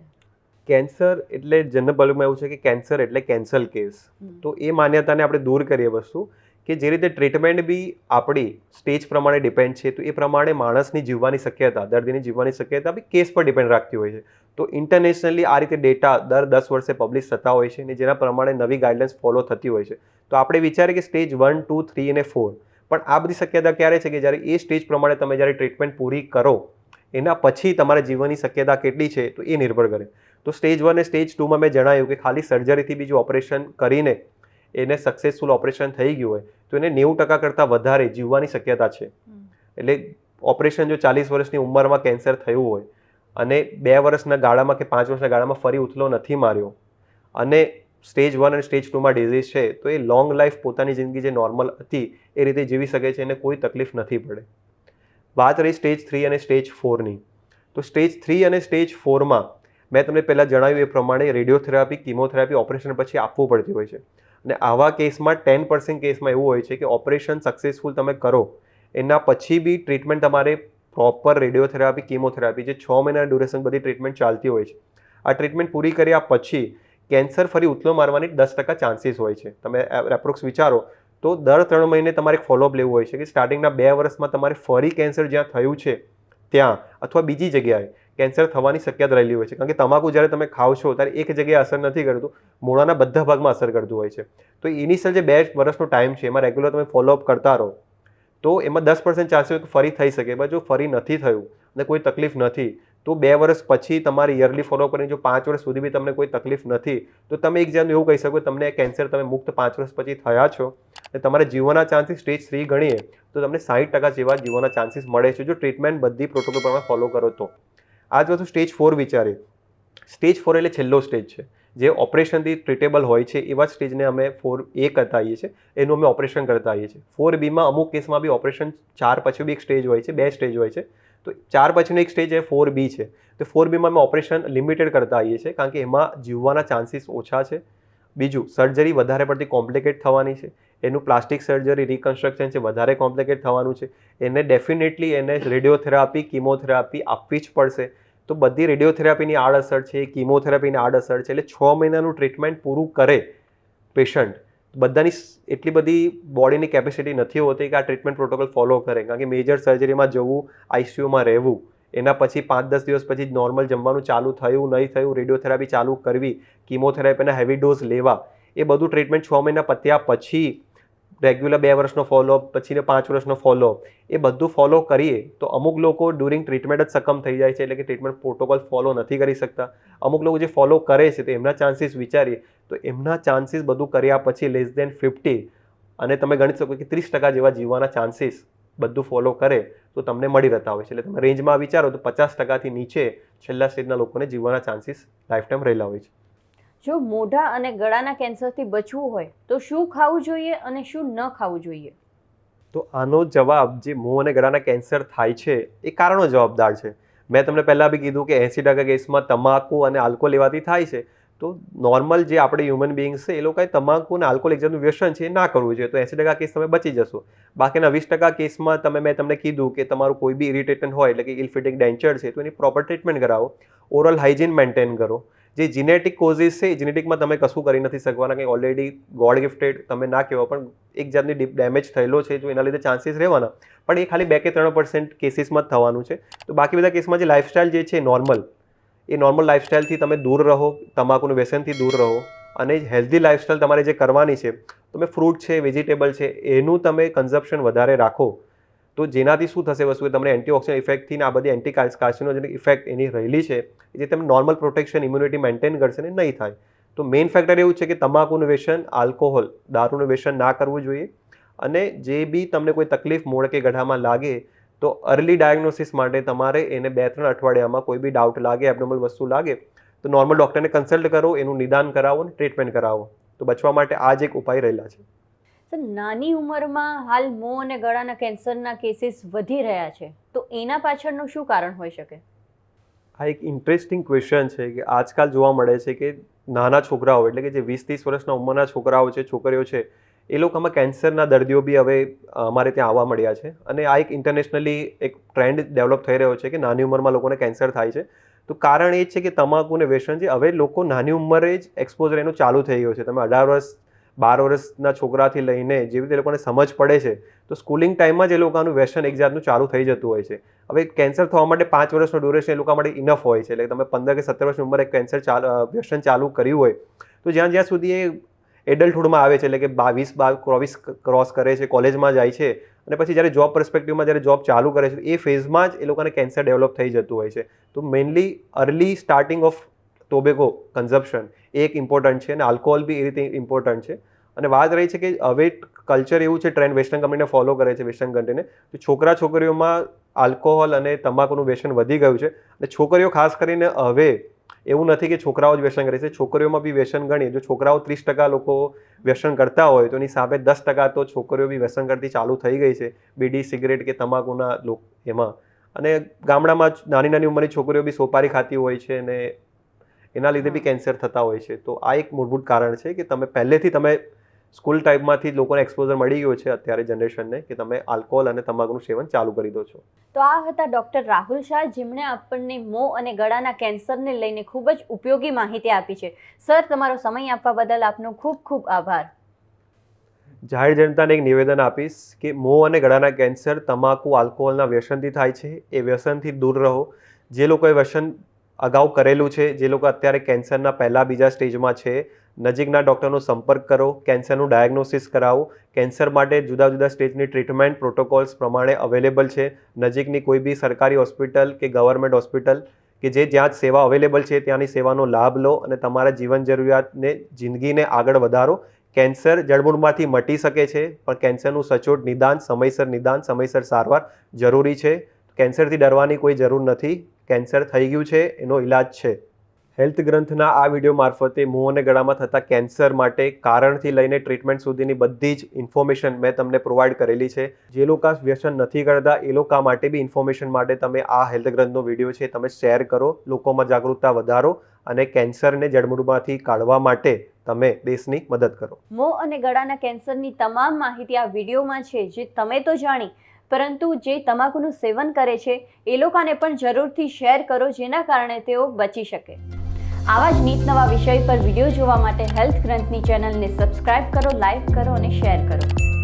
કેન્સર એટલે જનરલમાં એવું છે કે કેન્સર એટલે કેન્સલ કેસ. તો એ માન્યતાને આપણે દૂર કરીએ વસ્તુ કે જે રીતે ટ્રીટમેન્ટ બી આપણી સ્ટેજ પ્રમાણે ડિપેન્ડ છે, તો એ પ્રમાણે માણસની જીવવાની શક્યતા, દર્દીની જીવવાની શક્યતા બી કેસ પર ડિપેન્ડ રાખતી હોય છે. તો ઇન્ટરનેશનલી આ રીતે ડેટા દર 10 વર્ષે પબ્લિશ થતા હોય છે અને જેના પ્રમાણે નવી ગાઈડલાઇન્સ ફોલો થતી હોય છે. તો આપણે વિચારીએ કે સ્ટેજ 1, 2, 3 અને 4, પણ આ બધી શક્યતા ક્યારે છે કે જ્યારે એ સ્ટેજ પ્રમાણે તમે જ્યારે ટ્રીટમેન્ટ પૂરી કરો એના પછી તમારા જીવનની શક્યતા કેટલી છે તો એ નિર્ભર કરે. તો સ્ટેજ 1 અને સ્ટેજ 2માં મેં જણાવ્યું કે ખાલી સર્જરીથી બીજું ઓપરેશન કરીને એને સક્સેસફુલ ઓપરેશન થઈ ગયું હોય તો એને 90% કરતાં વધારે જીવવાની શક્યતા છે. એટલે ઓપરેશન જો 40 વર્ષની ઉંમરમાં કેન્સર થયું હોય અને 2 વર્ષના ગાળામાં કે 5 વર્ષના ગાળામાં ફરી ઉથલો નથી માર્યો અને સ્ટેજ 1 અને સ્ટેજ 2માં ડિઝીઝ છે તો એ લોંગ લાઈફ પોતાની જિંદગી જે નોર્મલ હતી એ રીતે જીવી શકે છે, એને કોઈ તકલીફ નથી પડે. વાત રહી સ્ટેજ 3 અને સ્ટેજ 4ની, તો સ્ટેજ 3 અને સ્ટેજ 4માં મેં તમને પહેલાં જણાવ્યું એ પ્રમાણે રેડિયોથેરાપી, કિમોથેરાપી ઓપરેશન પછી આપવું પડતી હોય છે. અને આવા કેસમાં 10% કેસમાં એવું હોય છે કે ઓપરેશન સક્સેસફુલ તમે કરો એના પછી બી ટ્રીટમેન્ટ તમારે પ્રોપર રેડિયોથેરાપી, કિમોથેરાપી, જે 6 મહિના ડ્યુરેશન બધી ટ્રીટમેન્ટ ચાલતી હોય છે, આ ટ્રીટમેન્ટ પૂરી કર્યા પછી કેન્સર ફરી ઉથલો મારવાની 10% ચાન્સીસ હોય છે. તમે એપ્રોક્સ વિચારો તો દર 3 મહિને તમારે ફોલોઅપ લેવું હોય છે કે સ્ટાર્ટિંગના 2 વર્ષમાં તમારે ફરી કેન્સર જ્યાં થયું છે ત્યાં અથવા બીજી જગ્યાએ કેન્સર થવાની શક્યતા રહેલી હોય છે. કારણ કે તમાકુ જ્યારે તમે ખાઓ છો ત્યારે એક જગ્યાએ અસર નથી કરતું, મોઢાના બધા ભાગમાં અસર કરતું હોય છે. તો ઇનિશિયલ જે 2 વર્ષનો ટાઈમ છે એમાં રેગ્યુલર તમે ફોલોઅપ કરતા રહો તો એમાં 10% ચાન્સીસ ફરી થઈ શકે. પણ જો ફરી નથી થયું અને કોઈ તકલીફ નથી તો 2 વર્ષ પછી તમારે યરલી ફોલોઅપ કરીને જો 5 વર્ષ સુધી બી તમને કોઈ તકલીફ નથી તો તમે એક જાતનું એવું કહી શકો તમને કેન્સર તમે મુક્ત 5 વર્ષ પછી થયા છો અને તમારે જીવવાના ચાન્સીસ સ્ટેજ 3 ગણીએ તો તમને 60% જેવા જીવવાના ચાન્સીસ મળે છે જો ટ્રીટમેન્ટ બધી પ્રોટોકોલ પ્રમાણે ફોલો કરો તો. આ જ વસ્તુ સ્ટેજ 4 વિચારીએ. સ્ટેજ 4 એટલે છેલ્લો સ્ટેજ છે જે ઓપરેશનથી ટ્રીટેબલ હોય છે એવા સ્ટેજને અમે 4A કરતા આવીએ છીએ, એનું અમે ઓપરેશન કરતા આવીએ છીએ. 4Bમાં અમુક કેસમાં બી ઓપરેશન 4 પછી બી એક સ્ટેજ હોય છે, 2 સ્ટેજ હોય છે. તો 4 પછીનો એક સ્ટેજ એ 4B છે. તો 4Bમાં અમે ઓપરેશન લિમિટેડ કરતા આવીએ છીએ કારણ કે એમાં જીવવાના ચાન્સીસ ઓછા છે. બીજું, સર્જરી વધારે પડતી કોમ્પ્લિકેટ થવાની છે, એનું પ્લાસ્ટિક સર્જરી રિકન્સ્ટ્રક્શન છે વધારે કોમ્પ્લિકેટ થવાનું છે, એને ડેફિનેટલી એને રેડિયોથેરાપી કિમોથેરાપી આપવી જ પડશે. તો બધી રેડિયોથેરાપીની આડઅસર છે, કિમોથેરાપીની આડઅસર છે, એટલે 6 મહિનાનું ટ્રીટમેન્ટ પૂરું કરે પેશન્ટ. બધાની એટલી બધી બોડીની કેપેસિટી નથી હોતી કે આ ટ્રીટમેન્ટ પ્રોટોકોલ ફોલો કરે. કારણ કે મેજર સર્જરીમાં જવું, આઈસીયુમાં રહેવું, એના પછી 5-10 દિવસ પછી નોર્મલ જમવાનું ચાલુ થયું નહીં થયું, રેડિયોથેરાપી ચાલુ કરવી, કિમોથેરાપીના હેવી ડોઝ લેવા, એ બધું ટ્રીટમેન્ટ 6 મહિના પત્યા પછી રેગ્યુલર 2 વર્ષનો ફોલોઅપ પછીને 5 વર્ષનો ફોલોઅપ એ બધું ફોલો કરીએ તો અમુક લોકો ડ્યુરિંગ ટ્રીટમેન્ટ જ સકમ થઈ જાય છે, એટલે કે ટ્રીટમેન્ટ પ્રોટોકોલ ફોલો નથી કરી શકતા. અમુક લોકો જે ફોલો કરે છે તો એમના ચાન્સીસ વિચારીએ તો એમના ચાન્સીસ બધું કર્યા પછી લેસ દેન 50 અને તમે ગણી શકો કે 30% જેવા જીવવાના ચાન્સીસ બધું ફોલો કરે તો તમને મળી રહેતા હોય છે. એટલે તમે રેન્જમાં વિચારો તો 50%થી નીચે છેલ્લા સ્ટેજના લોકોને જીવવાના ચાન્સીસ લાઈફ ટાઈમ રહેલા હોય છે. જો મોઢા અને ગળાના કેન્સરથી બચવું હોય તો શું ખાવું જોઈએ અને શું ન ખાવું જોઈએ? તો આનો જવાબ જે મોં અને ગળાના કેન્સર થાય છે એ કારણો જવાબદાર છે. મેં તમને પહેલાં બી કીધું કે 80% કેસમાં તમાકુ અને આલ્કોહોલ લેવાથી થાય છે. તો નોર્મલ જે આપણે હ્યુમન બિંગ્સ છે એ લોકોએ તમાકુ અને આલ્કોહોલ એક જાતનું વ્યસન છે એ ના કરવું જોઈએ, તો 80% કેસ તમે બચી જશો. બાકીના 20% કેસમાં મેં તમને કીધું કે તમારું કોઈ બી ઇરિટેશન હોય એટલે કે ઇલ ફિટિંગ ડેન્ચર છે તો એની પ્રોપર ટ્રીટમેન્ટ કરાવો, ઓરલ હાઇજીન મેન્ટેન કરો. જે જીનેટિક કોઝિસ છે જીનેટિકમાં તમે કશું કરી નથી શકવાના, કંઈ ઓલરેડી ગોડ ગિફ્ટેડ તમે ના કહેવો પણ એક જાતની ડેમેજ થયેલો છે જો એના લીધે ચાન્સીસ રહેવાના, પણ એ ખાલી 2 કે 3% કેસીસમાં જ થવાનું છે. તો બાકી બધા કેસમાં જે લાઇફસ્ટાઇલ જે છે નોર્મલ, એ નોર્મલ લાઇફસ્ટાઇલથી તમે દૂર રહો, તમાકુનું વ્યસનથી દૂર રહો અને હેલ્ધી લાઇફસ્ટાઇલ તમારે જે કરવાની છે, તમે ફ્રૂટ છે, વેજીટેબલ છે એનું તમે કન્ઝપ્શન વધારે રાખો તો જેનાથી શું થશે વસ્તુ તમને એન્ટીઓક્સિડન્ટ ઇફેક્ટથી આ બધી એન્ટી કાર્સિનોજેનિક ઇફેક્ટ એની રહેલી છે જે તમે નોર્મલ પ્રોટેક્શન ઇમ્યુનિટી મેન્ટેન કરશે ને નહીં થાય. તો મેઇન ફેક્ટર એવું છે કે તમાકુનું વ્યસન, આલ્કોહોલ, દારૂનું વ્યસન ના કરવું જોઈએ. અને જે બી તમને કોઈ તકલીફ મોઢ કે ગળામાં લાગે તો અર્લી ડાયગ્નોસિસ માટે તમારે એને 2-3 અઠવાડિયામાં કોઈ બી ડાઉટ લાગે, એબનોર્મલ વસ્તુ લાગે તો નોર્મલ ડૉક્ટરને કન્સલ્ટ કરો, એનું નિદાન કરાવો અને ટ્રીટમેન્ટ કરાવો. તો બચવા માટે આ જ એક ઉપાય રહેલા છે. સર, નાની ઉંમરમાં હાલ મોં અને ગળાના કેન્સરના કેસીસ વધી રહ્યા છે તો એના પાછળનું શું કારણ હોઈ શકે? આ એક ઇન્ટરેસ્ટિંગ ક્વેશ્ચન છે કે આજકાલ જોવા મળે છે કે નાના છોકરાઓ એટલે કે જે 20-30 વર્ષના ઉંમરના છોકરાઓ છે, છોકરીઓ છે, એ લોકોમાં કેન્સરના દર્દીઓ બી હવે અમારે ત્યાં આવવા મળ્યા છે. અને આ એક ઇન્ટરનેશનલી એક ટ્રેન્ડ ડેવલપ થઈ રહ્યો છે કે નાની ઉંમરમાં લોકોને કેન્સર થાય છે. તો કારણ એ છે કે તમાકુને વ્યસન છે, હવે લોકો નાની ઉંમરે જ એક્સપોઝર એનું ચાલુ થઈ ગયું છે. તમે 18 વર્ષ 12 વર્ષના છોકરાથી લઈને જેવી રીતે લોકોને સમજ પડે છે તો સ્કૂલિંગ ટાઈમમાં જ એ લોકોનું વ્યસન એક જાતનું ચાલુ થઈ જતું હોય છે. હવે કેન્સર થવા માટે 5 વર્ષનો ડ્યુરેશન એ લોકો માટે ઇનફ હોય છે. એટલે તમે 15 કે 17 વર્ષની ઉંમરે કેન્સર વ્યસન ચાલુ કર્યું હોય તો જ્યાં સુધી એ એડલ્ટહુડમાં આવે છે એટલે કે 22-23 ક્રોસ કરે છે, કોલેજમાં જાય છે અને પછી જ્યારે જોબ પર્સપેક્ટિવમાં જ્યારે જોબ ચાલુ કરે છે એ ફેઝમાં જ એ લોકોને કેન્સર ડેવલપ થઈ જતું હોય છે. તો mainly early starting of tobacco consumption એ એક ઇમ્પોર્ટન્ટ છે અને આલ્કોહોલ બી એ રીતે ઇમ્પોર્ટન્ટ છે. અને વાત રહી છે કે હવે કલ્ચર એવું છે, ટ્રેન્ડ વેસ્ટર્ન કન્ટ્રીને ફોલો કરે છે, વેસ્ટર્ન કન્ટ્રીને, તો છોકરા છોકરીઓમાં આલ્કોહોલ અને તમાકુનું વ્યસન વધી ગયું છે. અને છોકરીઓ ખાસ કરીને હવે એવું નથી કે છોકરાઓ જ વ્યસન કરે છે, છોકરીઓમાં બી વ્યસન ગણીએ જો છોકરાઓ 30% લોકો વ્યસન કરતા હોય તો એની સામે 10% તો છોકરીઓ બી વ્યસન કરતી ચાલુ થઈ ગઈ છે, બીડી, સિગરેટ કે તમાકુના એમાં. અને ગામડામાં નાની ઉંમરની છોકરીઓ બી સોપારી ખાતી હોય છે અને એના લીધે બી કેન્સર થતા હોય છે. તો આ એક મૂળભૂત કારણ છે કે તમે પહેલેથી તમે સ્કૂલ ટાઈમમાંથી લોકોને એક્સપોઝર મળી ગયો છે અત્યારે જનરેશનને કે તમે આલ્કોહોલ અને તમાકુનું સેવન ચાલુ કરી દો છો. તો આ હતા ડૉક્ટર રાહુલ શાહ, જેમણે આપણને મોં અને ગળાના કેન્સરને લઈને ખૂબ જ ઉપયોગી માહિતી આપી છે. સર, તમારો સમય આપવા બદલ આપનો ખૂબ ખૂબ આભાર. જાહેર જનતાને એક નિવેદન આપીશ કે મોં અને ગળાના કેન્સર તમાકુ આલ્કોહોલના વ્યસનથી થાય છે. એ વ્યસનથી દૂર રહો. જે લોકોએ વ્યસન અગાઉ કરેલું છે, જે લોકો અત્યારે કેન્સરના પહેલા બીજા સ્ટેજમાં છે, નજીકના ડૉક્ટરનો સંપર્ક કરો, કેન્સરનું ડાયગ્નોસિસ કરાવો. કેન્સર માટે જુદા જુદા સ્ટેજની ટ્રીટમેન્ટ પ્રોટોકોલ્સ પ્રમાણે અવેલેબલ છે. નજીકની કોઈ બી સરકારી હોસ્પિટલ કે ગવર્મેન્ટ હોસ્પિટલ કે જ્યાં સેવા અવેલેબલ છે ત્યાંની સેવાનો લાભ લો અને તમારા જીવન જરૂરિયાતને જિંદગીને આગળ વધારો. કેન્સર જળમૂળમાંથી મટી શકે છે, પણ કેન્સરનું સચોટ નિદાન, સમયસર સારવાર જરૂરી છે. કેન્સરથી ડરવાની કોઈ જરૂર નથી. કેન્સર થઈ ગયું છે, એનો ઈલાજ છે. હેલ્થ ગ્રંથના આ વિડીયો મારફતે મોં અને ગળામાં થતા કેન્સર માટે કારણથી લઈને ટ્રીટમેન્ટ સુધીની બધી જ ઇન્ફોર્મેશન મેં તમને પ્રોવાઈડ કરેલી છે. જે લોકો વ્યસન નથી કરતા એ લોકો માટે બી ઇન્ફોર્મેશન માટે તમે આ હેલ્થ ગ્રંથનો વિડીયો છે તમે શેર કરો, લોકોમાં જાગૃતતા વધારો અને કેન્સરને જડમૂળમાંથી કાઢવા માટે તમે દેશની મદદ કરો. મોં અને ગળાના કેન્સરની તમામ માહિતી આ વિડીયોમાં છે, જે તમે તો જાણી, પરંતુ જે તમાકુનું સેવન કરે છે એ લોકોને પણ જરૂરથી શેર કરો, જેના કારણે તેઓ બચી શકે. આવા જ નીત નવા વિષય પર વિડીયો જોવા માટે હેલ્થ ગ્રંથની ચેનલને સબસ્ક્રાઇબ કરો, લાઈક કરો અને શેર કરો.